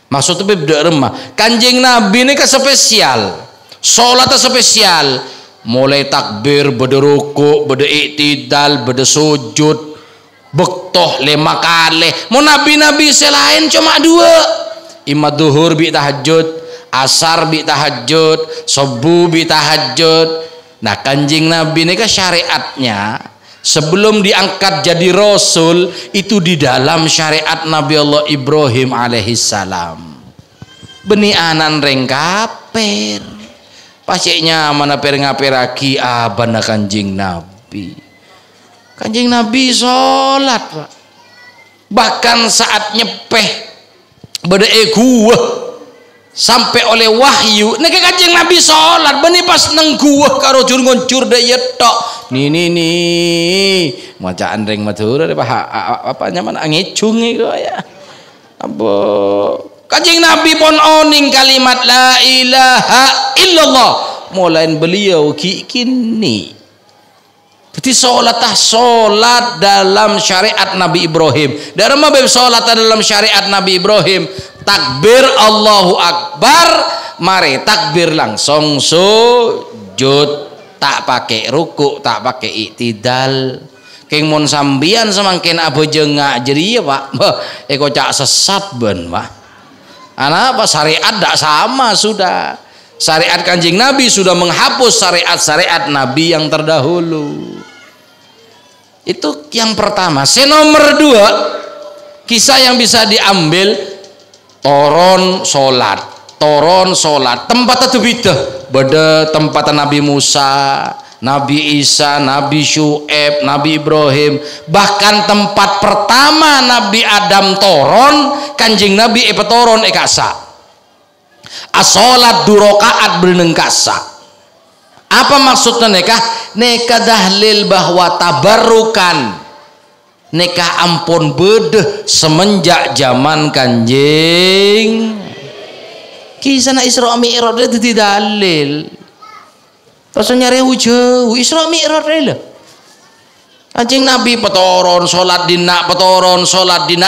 Maksudnya beda remah. Kanjeng Nabi ini kan spesial, sholatnya spesial. Mulai takbir, beda ruku, beda iktidal, beda sujud. Bektoh 5 kali. Mau nabi-nabi selain cuma 2. Imam duhur bi tahajud, asar bi tahajud, subuh bi tahajud. Nah Kanjeng Nabi ini kan syariatnya sebelum diangkat jadi rasul itu di dalam syariat Nabi Allah Ibrahim alaihissalam. Beni anan reng kaper. Pasiknya mana per ngaperaki abana Kanjeng Nabi. Kanjeng Nabi sholat Pak. Bahkan saat nyepeh beda gua sampai oleh wahyu nek Kanjeng Nabi sholat beni pas neng gua karo jur ngoncur de yetok nih macaan reng matur apa nyaman angecung iku ya apa Kanjeng Nabi pon oning kalimat la ilaha illallah mulain beliau kini. Jadi sholat dalam syariat Nabi Ibrahim. Dari mana sholat dalam syariat Nabi Ibrahim? Takbir Allahu Akbar, mari takbir langsung sujud, tak pakai ruku, tak pakai iktidal. Keng mon sambian semakin abu jengak jadi ya Pak. Eko cak sesat ben Pak. Anak apa syariat tak sama sudah. Syariat Kanjeng Nabi sudah menghapus syariat-syariat Nabi yang terdahulu. Itu yang pertama. Nomor 2, kisah yang bisa diambil toron sholat. Tempat itu beda tempat Nabi Musa, Nabi Isa, Nabi Syu'aib, Nabi Ibrahim. Bahkan tempat pertama Nabi Adam toron, Kanjeng Nabi toron ekasa. Asolat 2 rakaat bereneng kasa. Apa maksudnya nekah? Nekah dahlil bahwa tabarukan nekah ampun bedeh semenjak zaman Kanjeng. Kisah Isra Mi'raj itu dalil. Terus nyari jauh Isra Mi'raj lah. Kanjeng Nabi petoron salat dina,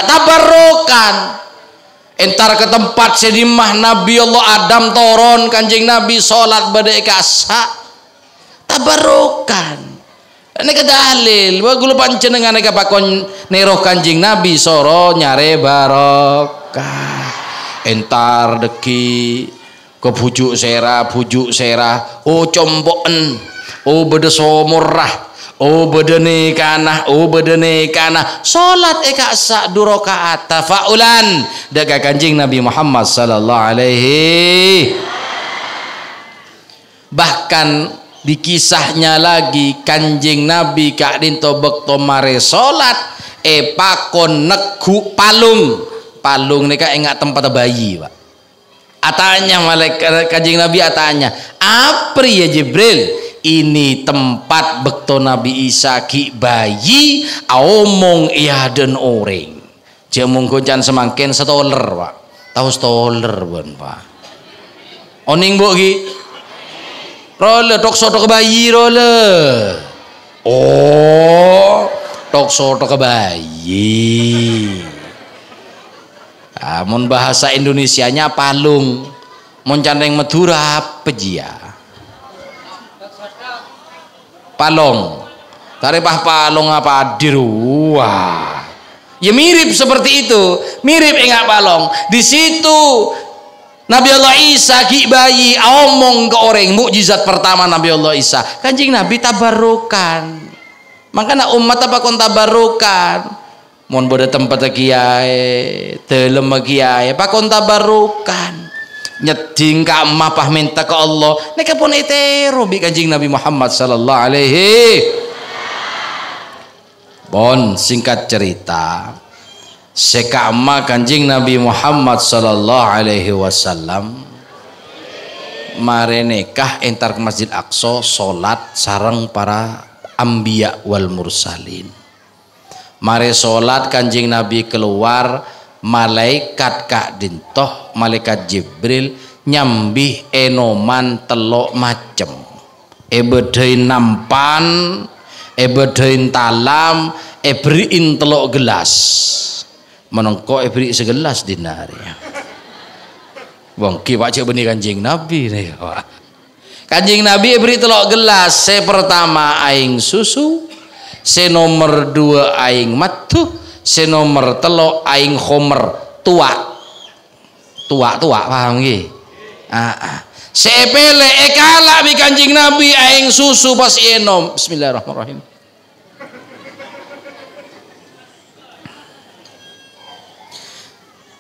tabarukan. Entar ke tempat sedimah Nabi Allah Adam toron Kanjeng Nabi sholat badai kasa tabarukan ini kedalil wa gula panjenengan neka pakon neroh Kanjeng Nabi soro nyare barokah entar deki ke pujuk serah oh comboken oh beda somurrah oh bedene kana salat eka sak 2 rakaat tafaulan daga Kanjeng Nabi Muhammad sallallahu alaihi. Bahkan di kisahnya lagi Kanjeng Nabi kadin to bekto mare salat pakon negu palung nika enggak tempat bayi Pak. Atanya malaikat Kanjeng Nabi atanya apri ya Jibril ini tempat bekto Nabi Isa ki bayi omong iya dan orang jamung gocan semakin stoler Pak tahu stoler bon Pak oning bu ki role tok soto ke bayi role oh tok soto ke bayi mun bahasa Indonesianya palung mun candeng Madura apa jia palong taripah palong apa diruah ya mirip seperti itu mirip enggak palong di situ Nabi Allah Isa ki bayi omong ke orang mukjizat pertama Nabi Allah Isa Kanjeng Nabi tabarukan makanya umat apa kon tabarukan Mon bodo tempat kiai, telem kiai, pakon tabarukan. Nyeding ka emak pah minta ke Allah. Nek pun etero bi Kanjeng Nabi Muhammad sallallahu alaihi. Bon singkat cerita, sekama Kanjeng Nabi Muhammad sallallahu alaihi wasallam mare nikah entar ke Masjid Aqsa salat sareng para anbiya wal mursalin. Mare salat Kanjeng Nabi keluar, malaikat kak dintoh malaikat Jibril nyambih enoman telok macem ebedain nampan ebedain talam eberiin telok gelas menengko eberi segelas dinari wong ki wajib benih Kanjeng Nabi nih Kanjeng Nabi eberi telok gelas se pertama aing susu se nomor 2 aing matuh se nomor telo aing khomer tua paham nggih se pele ekala bi Kanjeng Nabi aing susu pas enom. Bismillahirrahmanirrahim.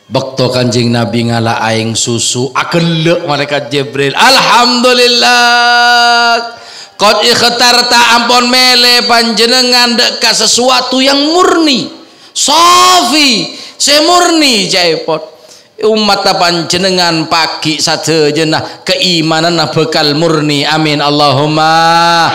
Bekto Kanjeng Nabi ngala aing susu akelek malaikat Jibril alhamdulillah qad ikhtarta ampun mele panjenengan deka sesuatu yang murni sofi semurni jaipot umat panjenengan pagi sadejenah keimanan bekal murni amin Allahumma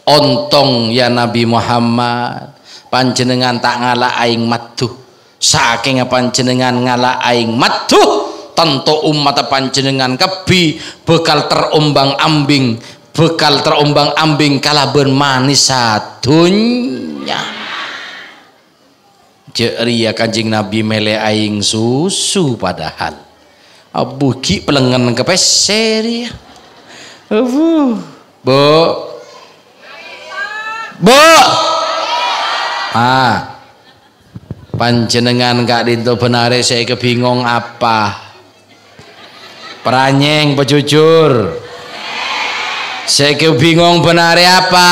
ontong ya Nabi Muhammad panjenengan tak ngalah aing matuh saking panjenengan ngalah aing matuh tentu umat panjenengan kebi bekal terombang ambing kalaben manis sadunya jeria Kanjeng Nabi mele aing susu padahal abu ki pelengan kepeser ya bo panjenengan kak dinto benare saya kebingung apa peranyeng pejujur saya bingung benar apa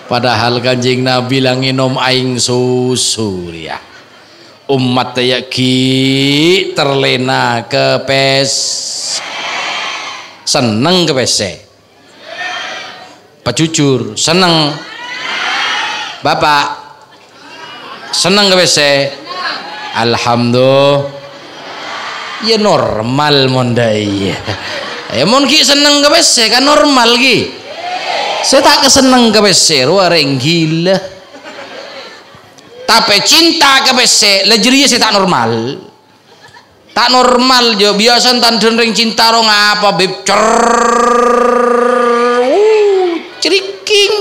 padahal Kanjeng Nabi lang inom aing susu ya umat ya ki terlena kepes seneng kepese pejujur seneng bapak seneng kepese alhamdulillah ya normal mondai ya mon ki seneng kepese kan normal ki saya tak keseneng kepese wareng gila tapi cinta kepese lejerinya saya tak normal jo biasa tanden ring cinta rong apa beb ceriking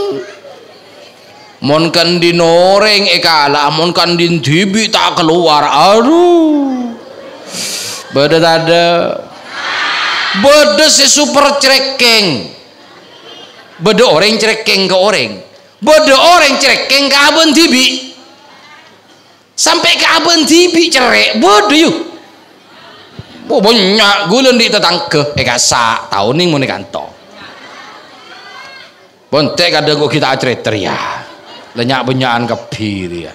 mon kan dinoreng ekala mon kan dintibi tak keluar aduh beda ada beda si super cerekeng beda orang cerekeng ke orang beda orang cerekeng ke abang tibi sampai ke abang tibi cerek beda yuk banyak gulen di tetangke sak tahun nih mau kantor bontek kadang kok kita cerita ya lenyak benyakan kebir ya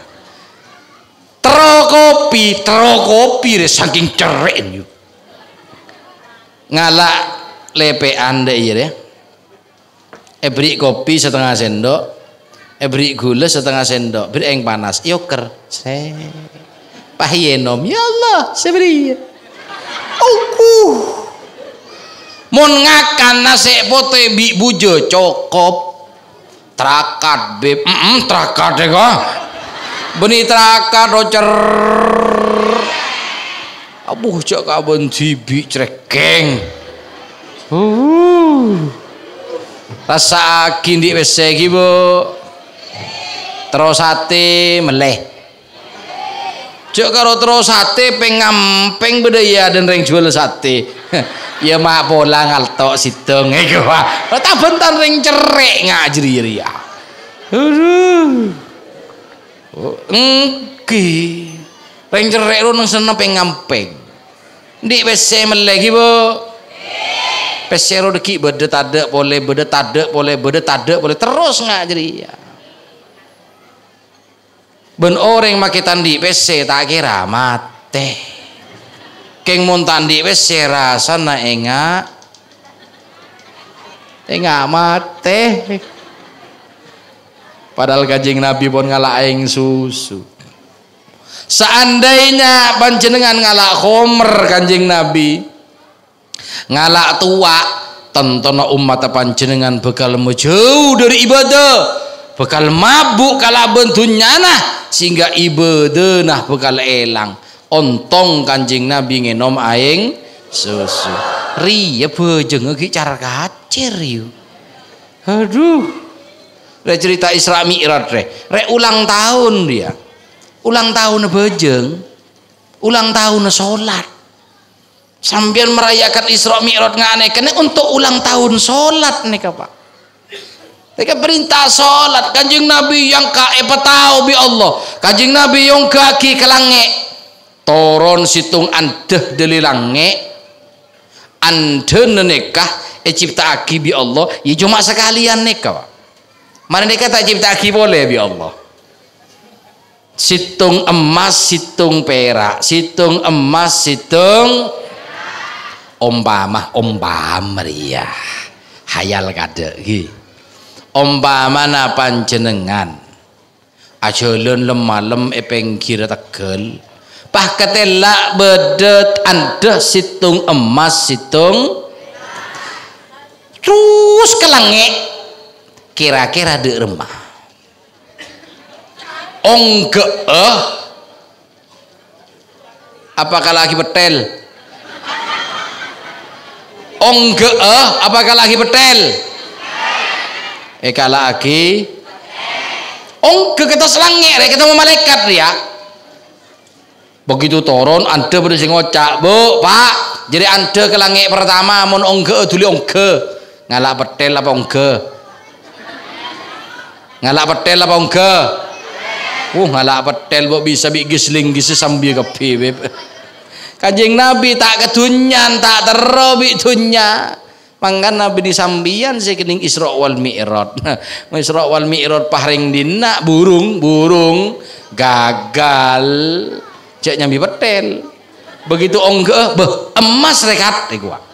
terokopi re saking cerein yuk ngalak lepean deh ya beri kopi setengah sendok beri gula setengah sendok beri yang panas yoker pahiyenom ya Allah saya beri mon ngakan nasi pote bi bujo cokop terakat beb terakat deh kok benih terakat rocer abuh cak kabon tibi cerekeng rasa kindi wese iki bu terus sate meleh cak karo terus sate pengampeng bedaya dan ring jual sate ya mak pola ngaltok sidong iku tak bentar ring cerek ngajri ya ring cerek lu nang seneng pengampeng ndik wis meleh iki bu pesero deki bede tade boleh bede tade boleh terus ngajari ya. Ben orang make tandi PC tak kira mate. Keng mun tandi PC rasana enga mate. Padahal Kanjeng Nabi pun ngalak aing susu. Seandainya panjenengan ngalak khomer Kanjeng Nabi, ngalak tua, tentono umat panjenengan bakal jauh dari ibadah, bakal mabuk kala bentunyana sehingga ibadah nah bakal elang. Ontong Kanjeng Nabi ngenom aing susu. Riya bejeng iki cara kacir yu. Aduh. Re cerita Isra Mi'raj re ulang tahun dia. Ulang tahun bejeng. Ulang tahun salat. Sambil merayakan Isra Mi'raj ngane kene untuk ulang tahun salat nih Pak. Mereka perintah salat Kanjeng Nabi yang kae petau bi Allah. Kanjeng Nabi yang kaki kelange. Toron situng andeh delilange. Ande nekah ciptaaki bi Allah, ya cuma sekalian nikah Pak. Mana nikah tak ciptaaki boleh bi Allah. Situng emas, situng perak, situng emas, situng umpama ya. Hayal kade iki. Umpamana panjenengan ajalan lemalem pengkir Tegel. Pah ketelak bedet anda situng emas, situng terus kelange kira-kira di remah ongge apakah lagi betel ongge apakah lagi betel kala lagi ongge kita selange ketemu malaikat ya. Begitu turun anda berdiri ngocak bu pak jadi anda kelange pertama mon ongge dulu ongge ngalak betel apa ongge ngalak petel apa enggak? Ngalak petel kok bisa bi gisling gisi sambil kepi. Kanjeng Nabi tak kedunyan tak tero bi dunya. Mangkan Nabi disambian sekening Isra wal Mi'raj. Isra wal Mi'raj paring dina burung gagal. Cek nyambi petel. Begitu enggak emas rekat gua.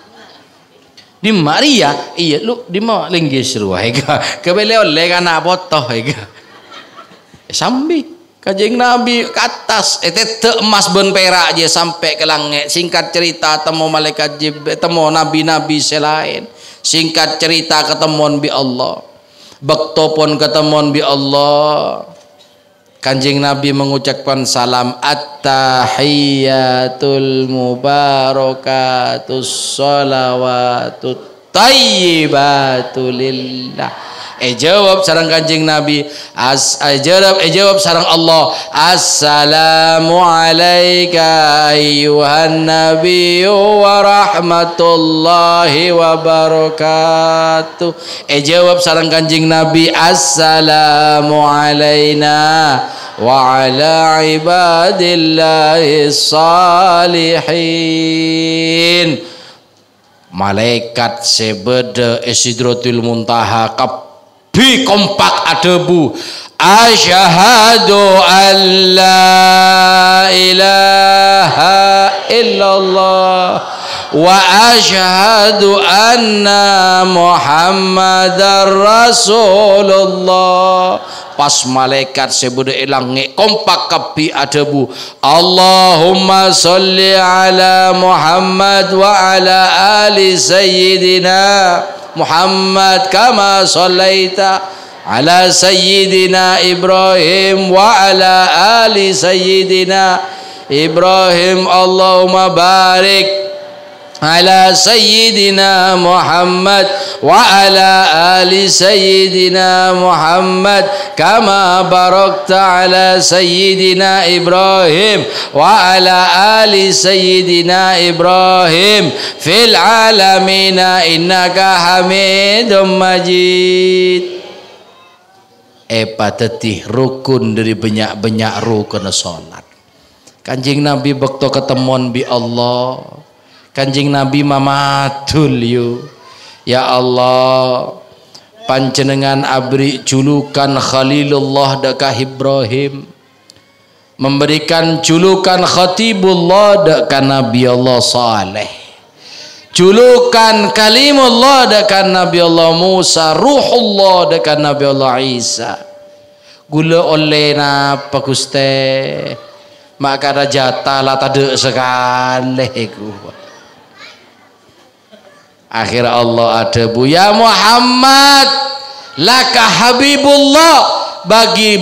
Di Maria iya lu di mau linggis ruah ega kebele oleh kana botoh ega sambi Kanjeng Nabi ke atas tete emas ben perak aja sampai ke langit. Singkat cerita temu malaikat Jibril, temu nabi-nabi selain, singkat cerita ketemuan bi Allah, bekto pun ketemuan bi Allah. Kanjeng Nabi mengucapkan salam at-tahiyatul mubarakatus salawatut tayyibatu lillah. Jawab sareng Kanjeng Nabi jawab sareng Allah, assalamu alayka ayyuhan nabiyyu wa rahmatullahi wa barakatuh. Jawab sareng Kanjeng Nabi, assalamu alayna wa ala ibadillahi salihin. Malaikat sebeda Sidratul Muntaha kapi kompak adebu, asyhadu an la ilaha illallah wa asyhadu anna muhammadar rasulullah. Pas malaikat sebeda elange kompak kapi adebu, Allahumma sholli ala Muhammad wa ala ali sayyidina Muhammad kama shallaita ala sayyidina Ibrahim wa ala ali sayyidina Ibrahim. Allahumma barik ala sayyidina Muhammad wa ala ali sayyidina Muhammad kama barakta ala sayyidina Ibrahim wa ala ali sayyidina Ibrahim fil alamina innaka hamidum majid. Pateti rukun dari banyak-banyak rukun salat. Kanjeng Nabi bekto ketemuan bi Allah. Kanjeng Nabi mamatul yu Ya Allah, panjenengan abri julukan Khalilullah dekah Ibrahim, memberikan julukan Khatibullah dekah Nabi Allah Saleh, julukan Kalimullah dekah Nabi Allah Musa, Ruhullah dekah Nabi Allah Isa. Gula oleh napa Guste? Maka ada jatah lah tade sekali ku. Akhir Allah ada bu ya Muhammad laka Habibullah, bagi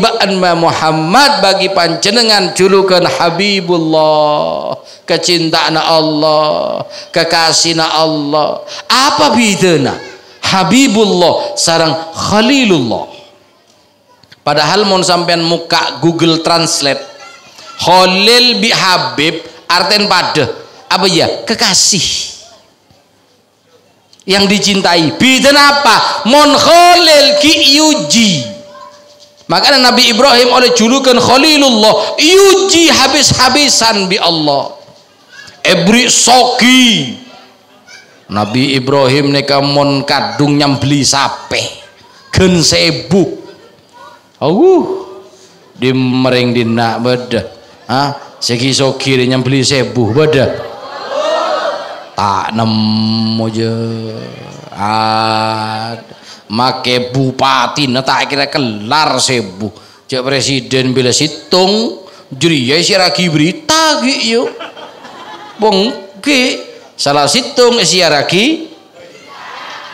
Muhammad bagi panjenengan julukan Habibullah, kecintaan Allah, kekasihna Allah. Apa bedana Habibullah sareng Khalilullah? Padahal mau sampean muka Google Translate Khalil bi Habib arten pada apa ya? Kekasih yang dicintai. Biden apa? Mon Khalil ki yuji. Makanya Nabi Ibrahim oleh julukan Khalilullah, yuji habis-habisan bi Allah. Ebri soki. Nabi Ibrahim neka mon kadung nyambeli sape gen 1000. Di mereng dina beda. Segi soki nyambeli 1000 beda. Tak nemu aja make bupati tak kira kelar 1000 cek presiden bila situng jadi ya si ragi berita gitu bong ki salah situng si ragi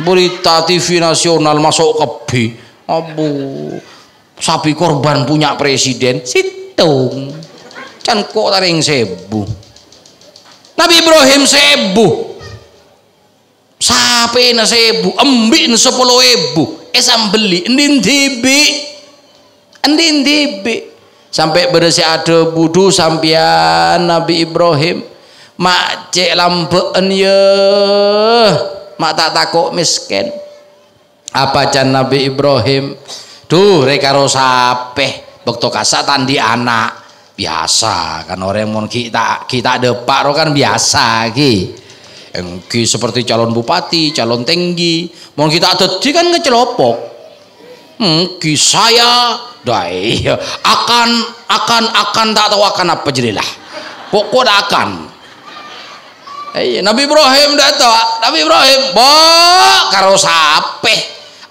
berita TV nasional masuk ke B abu sapi korban punya presiden situng can kok taring 1000. Nabi Ibrahim 1000, sapi na 1000, embik na 10.000, sambeli, endin tibi, sampai berisi ada budu sampian Nabi Ibrahim, mak cek lambeen ya, mak tak takut miskin. Apa can Nabi Ibrahim? Duh, rekaro sape, bekto kasa tandi anak. Biasa kan orang mau kita depak kan biasa ki engki seperti calon bupati, calon tinggi mau kita tadi kan ngecelopok ki saya dai akan tak tahu akan apa jadilah pokok akan Nabi Ibrahim datang Nabi Ibrahim karo sape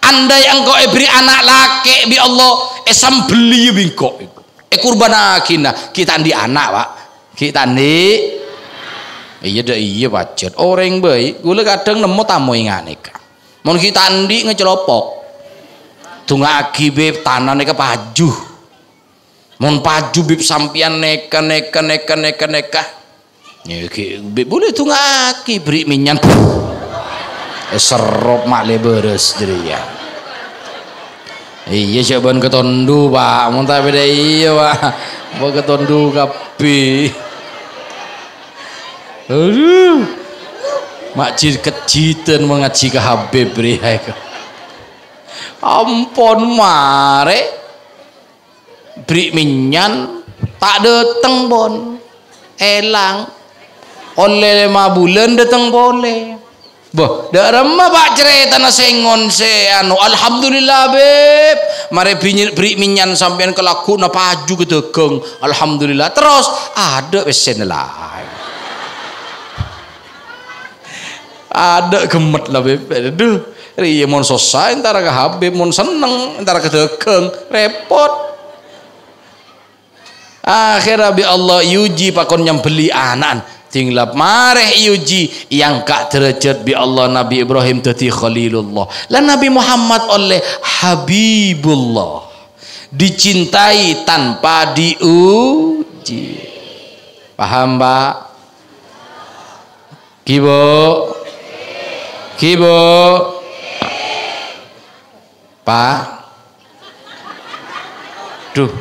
andai engkau beri anak laki bi Allah sambeli bingkok kurban akina kita di anak pak kita di iya wajar orang baik gula kadang nemu tamu ingat nikah mau kita di ngecelopok tunga akibib tanah neka paju mau paju bib sampian neka ya boleh tunga akibri minyan serop mak leberes dari ya. Iya coba ketondu pak, mau tak beda iya pak, mau ketondu kapi. Aduh, makcik kejitan mengaji ke Habib rihai. Ampun mare, beri minyan tak dateng bon, elang, oleh 5 bulan dateng boleh. Boh, dak remah pak cerita na sengon se anu alhamdulillah beb mare beri minyan sampean kelaku na paju gedegeng alhamdulillah terus ada pesen lah ada gemet lah beb aduh riye mon selesai antara ke Habib mon seneng antara gedegeng repot akhirnya bi Allah yuji pakon nyambeli anan tinggal mareh yuji yang kak derajat bi Allah Nabi Ibrahim tadi Khalilullah lah Nabi Muhammad oleh Habibullah dicintai tanpa diuji. Paham Pak? Kibo Pak duh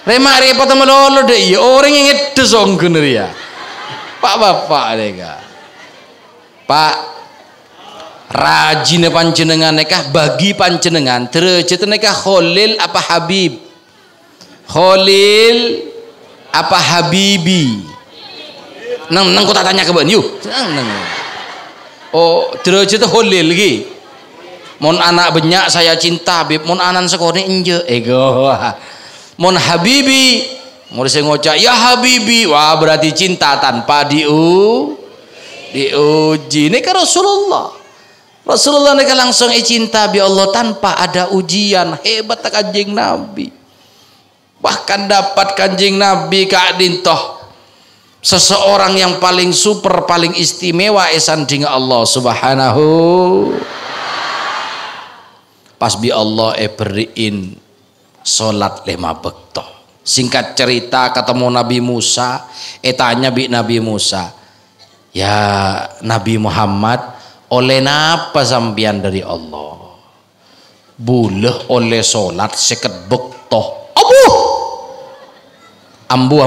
remak repot melolo deh iya orang yang ngedes onggener ya Pak bapak deka Pak rajin panjenengan nekah bagi panjenengan derajat nekah Khalil apa Habib Khalil apa Habibi nang kota tanya ke ban yuk oh derajat Khalil lagi Mon anak banyak saya cinta Habib, mon anan sekone enje ego. Mon habibi, mau saya ngocak ya habibi, wah berarti cinta tanpa diuji. Ini kan Rasulullah ini kan langsung cinta bi Allah tanpa ada ujian. Hebat Kanjeng Nabi. Bahkan dapat Kanjeng Nabi Kak Dintoh, seseorang yang paling super, paling istimewa esan dengan Allah Subhanahu. Pas bi Allah beriin salat 5 bekto. Singkat cerita ketemu Nabi Musa, tanya bi Nabi Musa, ya Nabi Muhammad, oleh napa sampian dari Allah? Boleh oleh salat 50 bekto. Ambu.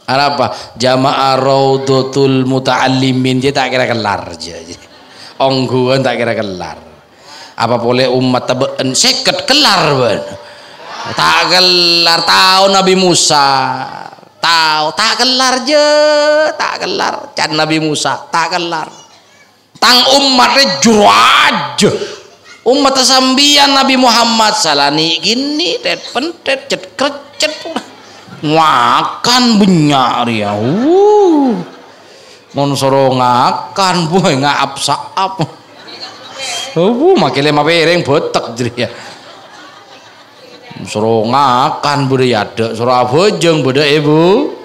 Apa? Jamaah Raudhatul Muta'allimin, dia tak kira kelar aja. Ongguan tak kira kelar. Apa boleh umat tabeen seket kelar ben. Tak kelar tahu Nabi Musa. Tahu tak kelar je, tak kelar. Can Nabi Musa tak kelar. Tang umatnya juraj. Umat sambian Nabi Muhammad salani gini pentet cet krecet ngakan banyak dia. Mon sorongakan boy ngaap saap. Makin 5 piring botek jadi ya. Sorongakan budaya ada, surah bojong budaya ibu.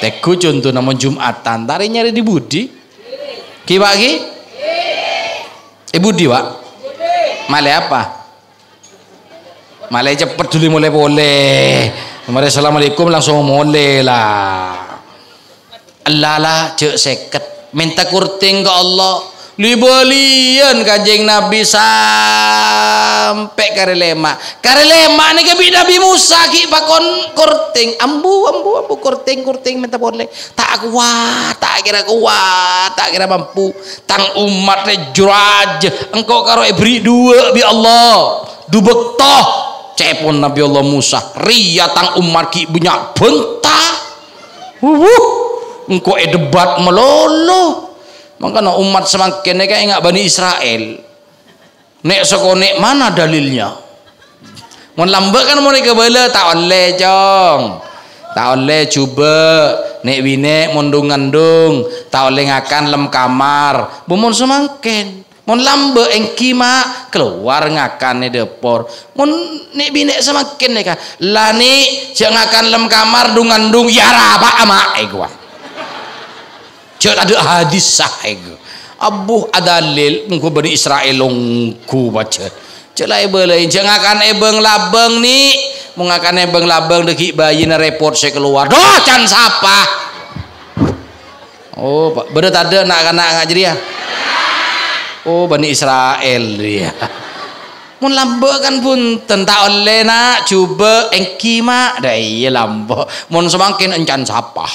Teku contoh nama Jumatan, tari nyari di Budi. Ki Pak Ki? Budi Pak. Male apa? Male cepet dulu mulai boleh. Mari assalamualaikum langsung mulai lah. Allah lah cek seket minta kurting ke Allah. Libelian Kanjeng Nabi sampai karelema ni kebi Nabi Musa ki pakon kurting ambu kurting minta boleh tak kira mampu tang umat juraj engkau karo beri dua bi Allah dubek toh cepon Nabi Allah Musa ria tang umat ki banyak bentah engkau debat melolo. Makanya umat semakin kayak ingat Bani Israel. Nek sekonek mana dalilnya? Mun lambat kan mereka bela tak oleh jong. Tak oleh coba nek wine mundung ngandung, tak oleh ngakan lem kamar. Bumun semakin. Mun lambat engki mak keluar ngakan di depor. Mun nek bine semakin nek lani jangan ngakan lem kamar dung ya apa ama gua. Cek ada hadis sahih. Abu adalil engko Bani Israel longku baca. Cek lai belai jangan akan ebeng labeng ni, mengakan ebeng labeng deki bayi na report saya keluar. Doh can sapa. Oh, bener ada nak jadi ya. Oh, Bani Israel dia. Mun lambe kan pun tentang oleh nak coba engki mak dah iya lambe. Mun semakin encan sapa.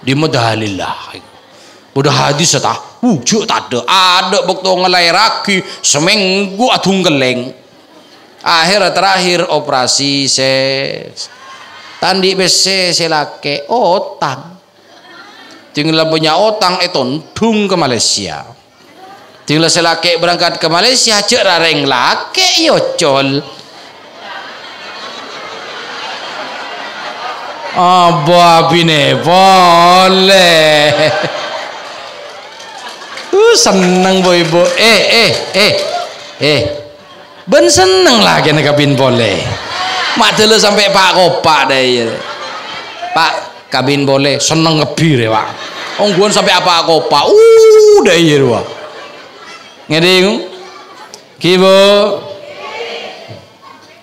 Di modalillah udah hadis tah wujud tak ada waktu ngelai raki seminggu atung geleng terakhir operasi ses tandi bese selake otang tinggal punya otang dung ke Malaysia tinggal selake berangkat ke Malaysia cek rareng lake yocol abine boleh seneng boy ibu ben seneng lagi nek kabin boleh mak dulu sampai Pak Kopak deh Pak kabin boleh seneng ngebir ya Pak ongguan sampai apa Kopak deh ya Pak ngeding kibo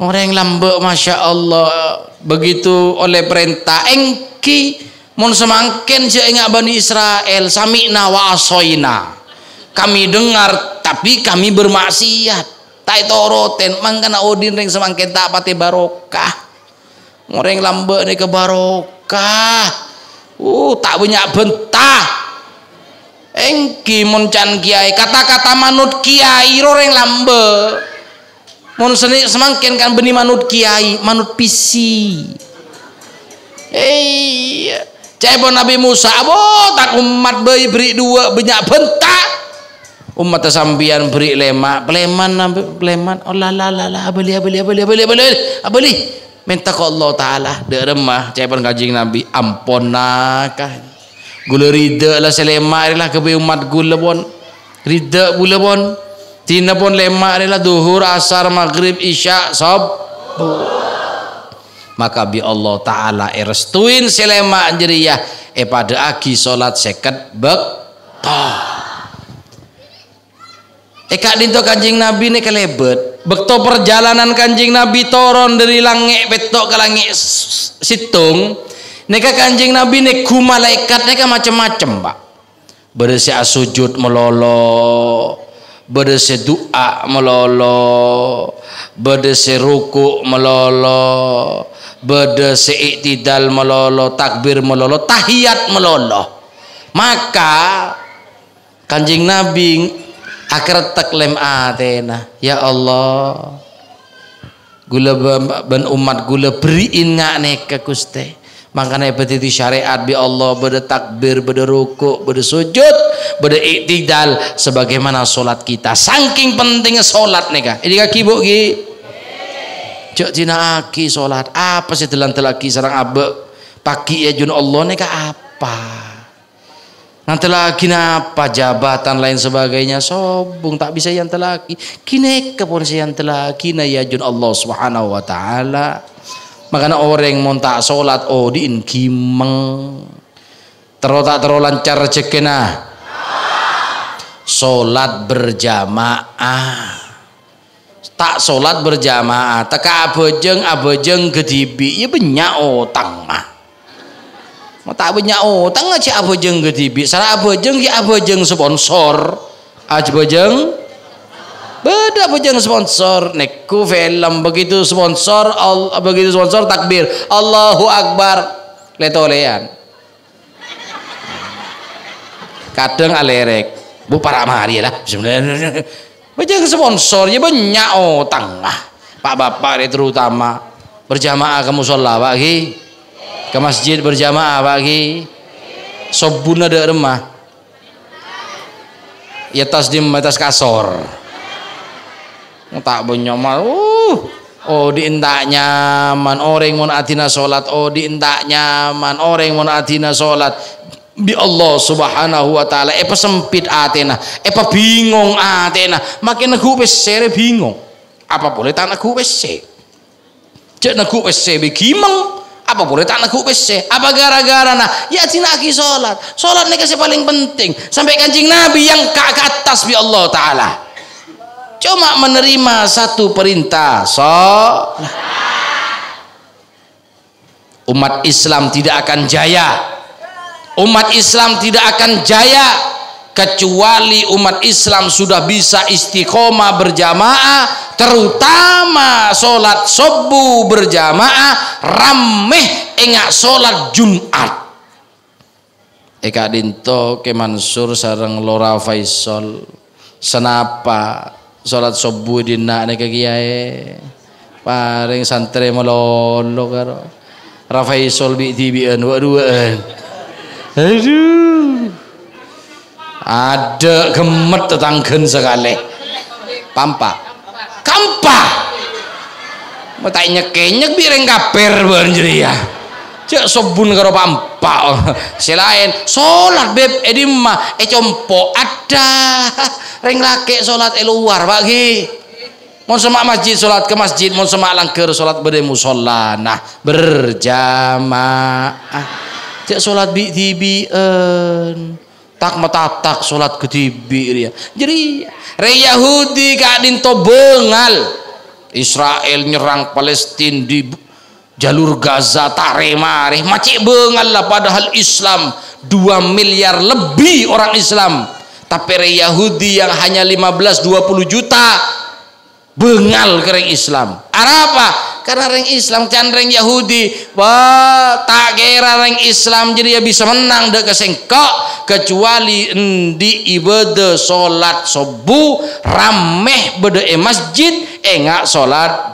orang lambek Masya Allah begitu oleh perintah engki mun semangken je ingat Bani Israel sami'na wa asoina kami dengar tapi kami bermaksiat tak toroten mangkana odin ring semangken tak pati barokah orang lambek ni ke barokah tak banyak bentah engki mun can kiai kata-kata manut kiai orang lambek mun seni semangkin kan benih manut kiai manut pisi cepon Nabi Musa tak umat beri dua banyak bentak umat sambian beri lemak pleman oh la abeli minta ke Allah taala de remah cepan kajing Nabi amponakah gula rida lah selemak lah ke umat gula pun rida gula pun tina pun lemak lah duhur asar maghrib isya maka bi Allah taala restuin selemak jeriyah pada aki salat seket bekto Kak dinto Kanjeng Nabi ne kelebet bekto perjalanan Kanjeng Nabi toron dari langit betok ke langit situng neka Kanjeng Nabi ne ku malaikat neka macam-macam Pak berese sujud melolo berese doa melolo berese ruku melolo berese iktidal melolo takbir melolo tahiyat melolo maka Kanjeng Nabi akar taklem atena ya Allah gula ben umat gula beriin ngak neka Gusti makanya petiti syariat bi Allah beda takbir beda ruku beda sujud beda iktidal sebagaimana solat kita saking pentingnya solat neka ini kaki bu gi cok cina aki solat apa sih telan-telaki sarang abe pagi ya jun Allah neka apa nanti lagi apa jabatan lain sebagainya sobung tak bisa yang telaki kini kepon yang telaki na ya jun Allah subhanahu wa ta'ala makanya orang mau tak sholat diin kimeng tak lancar rezekina sholat berjamaah tak sholat berjamaah tak abejeng kedibi ya banyak otang mah tak banyak utang aja abojeng gede salah abojeng ya abojeng sponsor abojeng beda abojeng sponsor neku film begitu sponsor takbir Allahu Akbar letolean kadang alerek bu para mari lah sebenarnya abojeng sponsor ya banyak utang Pak Bapak terutama berjamaah ke musola bagi ke masjid berjamaah pagi sobun ada remah ya tasdim atas kasor tak banyak mal diintak nyaman orang mun atina salat diintak nyaman orang mun atina salat bi Allah subhanahu wa ta'ala sempit atena bingung atena makin aku pesere bingung apa boleh tak aku pese cek aku pese bigimeng apa boleh tak nak PC apa gara-gara ya cina aki sholat ini kasih paling penting sampai Kanjeng Nabi yang ke atas bi Allah Ta'ala cuma menerima satu perintah sholat umat Islam tidak akan jaya kecuali umat Islam sudah bisa istiqomah berjamaah terutama sholat subuh berjamaah rameh engak sholat Jumat Kak Dinto ke Mansur sareng Lora Faisal senapa sholat subuh dina ke kiai paring santri melolo karo Ra Faisal bi tibian waduan aduh ada gemet tetanggen sekali kampa mau tak nyek bireng kaper banjir ya cek sobun karo pampa selain sholat beb edimah compo ada reng laki sholat luar pagi mau semak masjid sholat ke masjid mau semak langker sholat berde musola nah berjamaah cek sholat bi-tibien tak matatak sholat ketibi dia jadi re Yahudi Kak Dinto bengal Israel nyerang Palestina di jalur Gaza taremare macik bengal lah padahal Islam 2 miliar lebih orang Islam tapi re Yahudi yang hanya 15-20 juta bengal ke reng Islam apa karena reng Islam can reng Yahudi tak kira reng Islam jadi ya bisa menang dek kesengkok kecuali di ibadah sholat subuh rameh bede masjid enggak sholat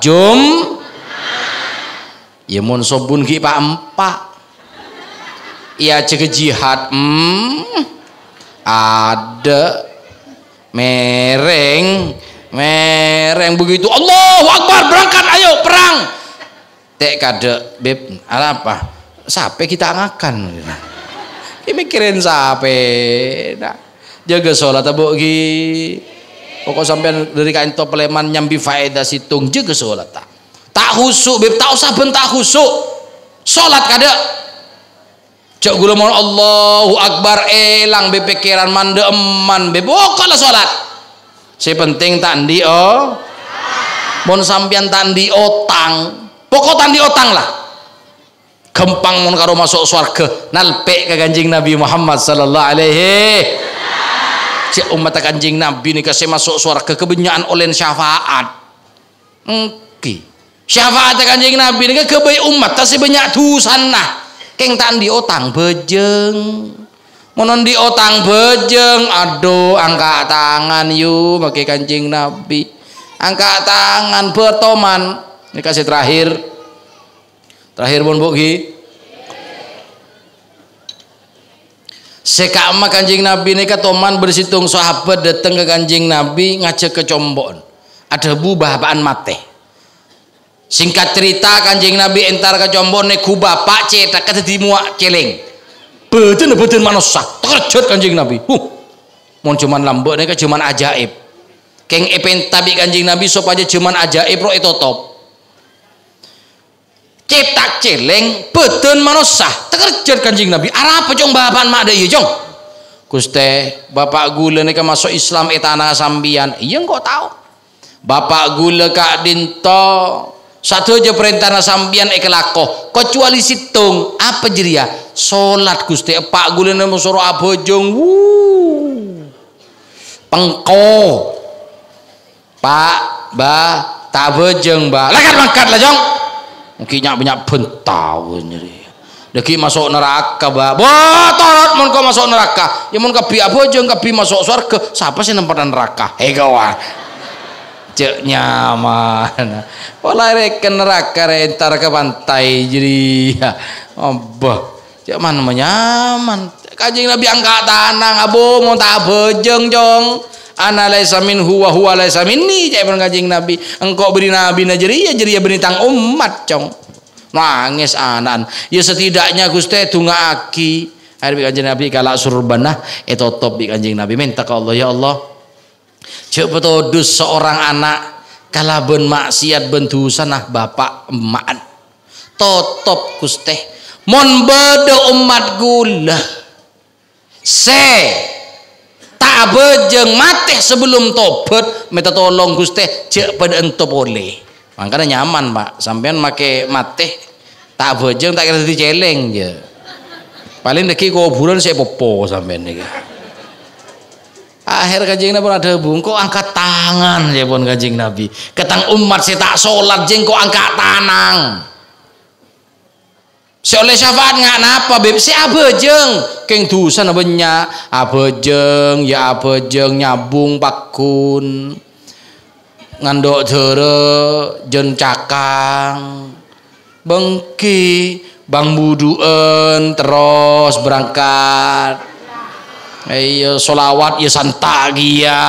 ya mun sobun ki pak empak ya cek jihad ada mereng begitu Allahu Akbar berangkat ayo perang tek kade beb apa sampai kita ngakan mikirin sampai nah, jaga sholat abu gi pokok sampean dari kain top leman nyambi faedah situng jaga sholat tak khusuk beb tak usah bentak khusuk sholat kade cak gula mau Allahu Akbar elang beb pikiran mande eman beb pokoklah sholat si penting tandi mon sampean tandi otang pokok tandi otang lah gempang mon karo masuk surga nalpe ke Kanjeng Nabi Muhammad sallallahu alaihi cek umat Kanjeng Nabi nih kasih masuk surga kebenyakan oleh syafaat syafaat Kanjeng Nabi nih kebaik umat tasih banyak dusan nah keng tandi otang bejeng monon di otang bejeng aduh angkat tangan yuk pakai Kanjeng Nabi angkat tangan bertoman ini kasih terakhir pun buki sekama Kanjeng Nabi ini katoman bersitung sahabat datang ke Kanjeng Nabi ngajak ke combon ada bubah-bahan mate singkat cerita Kanjeng Nabi entar ke combon neku bapak cetak kata dimuak celeng beten manusia terkejut Kanjeng Nabi mon cuman lambek ini cuman ajaib keng epen tabi Kanjeng Nabi supaya cuman ajaib roh itu top cetak celeng beten manusia terkejut Kanjeng Nabi arah apa jong bapak mak deh jong Guste bapak gula nih masuk Islam etana sambian iya kok tahu bapak gula kak dinto satu aja perintah sambian ekelako kecuali situng apa jeria sholat Guste pak gula nih suruh abojong pengko pak bah tabojeng bah langkat lah jong mungkin banyak bentau nyeri deki masuk neraka bah botorot mun kau masuk neraka ya mun kapi apa aja kapi masuk surga siapa sih nempat neraka kawan cek nyaman walau reken neraka rentar ke pantai jadi abah cek mana nyaman Kanjeng Nabi angkat tanang abu mau tak bejeng jong ana laisa minhu wa huwa laisa minni cek Kanjeng Nabi engkau beri nabi najeri ya beri tang umat cong nangis anan ya setidaknya Gusti tungaaki hari Kanjeng Nabi kala surbanah top di Kanjeng Nabi minta ke Allah ya Allah cek betodus seorang anak kala ben maksiat ben dosa nah bapak emak totop Gusti mon bede umat gula tak bejeng mati sebelum tobat minta tolong Gusti cek pada entop boleh makanya nyaman Pak sampean make mati tak bejeng tak kira diceleng je paling deki kuburan saya popo sampean nih akhir Kanjeng Nabi ada bungko angkat tangan ya pun Kanjeng Nabi ketang umat saya tak sholat jeng kok angkat tanang si oleh syafaat nggak napa beb si abejeng keng dusan abenya abejeng ya abejeng nyabung pakun ngandok tere jen cakang bengki bang buduen terus berangkat ayo solawat ya santagia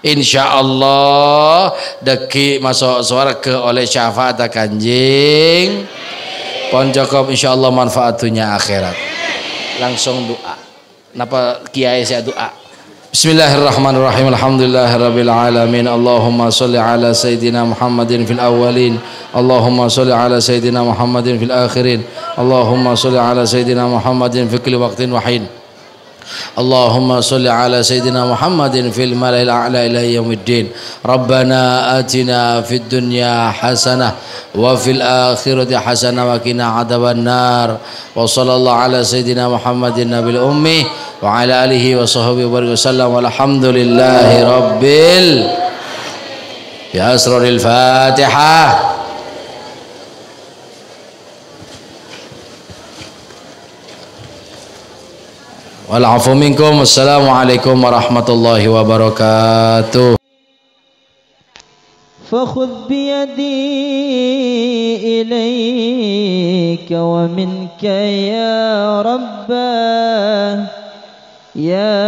insyaallah deki masuk surga oleh syafaat Kanjeng pon cukup insyaallah manfaatnya akhirat langsung doa napa kiai saya doa Bismillahirrahmanirrahim alhamdulillahirabbil alamin Allahumma sholli ala sayidina Muhammadin fil awwalin Allahumma sholli ala sayidina Muhammadin fil akhirin Allahumma sholli ala sayidina Muhammadin fi kulli waqtin wa hin Allahumma sholli ala sayidina Muhammadin fil mala'il a'la ila yaumiddin Rabbana atina fid dunya hasanah wa fil akhirati hasanah wa qina adzabannar wa sallallahu ala sayidina Muhammadin nabil ummi wa ala alihi wa sahbihi wa sallam walhamdulillahi rabbil bi asraril Fatihah wal afu minkum wassalamu alaikum warahmatullahi wabarakatuh فخذ بيدي إليك ومنك يا رب يا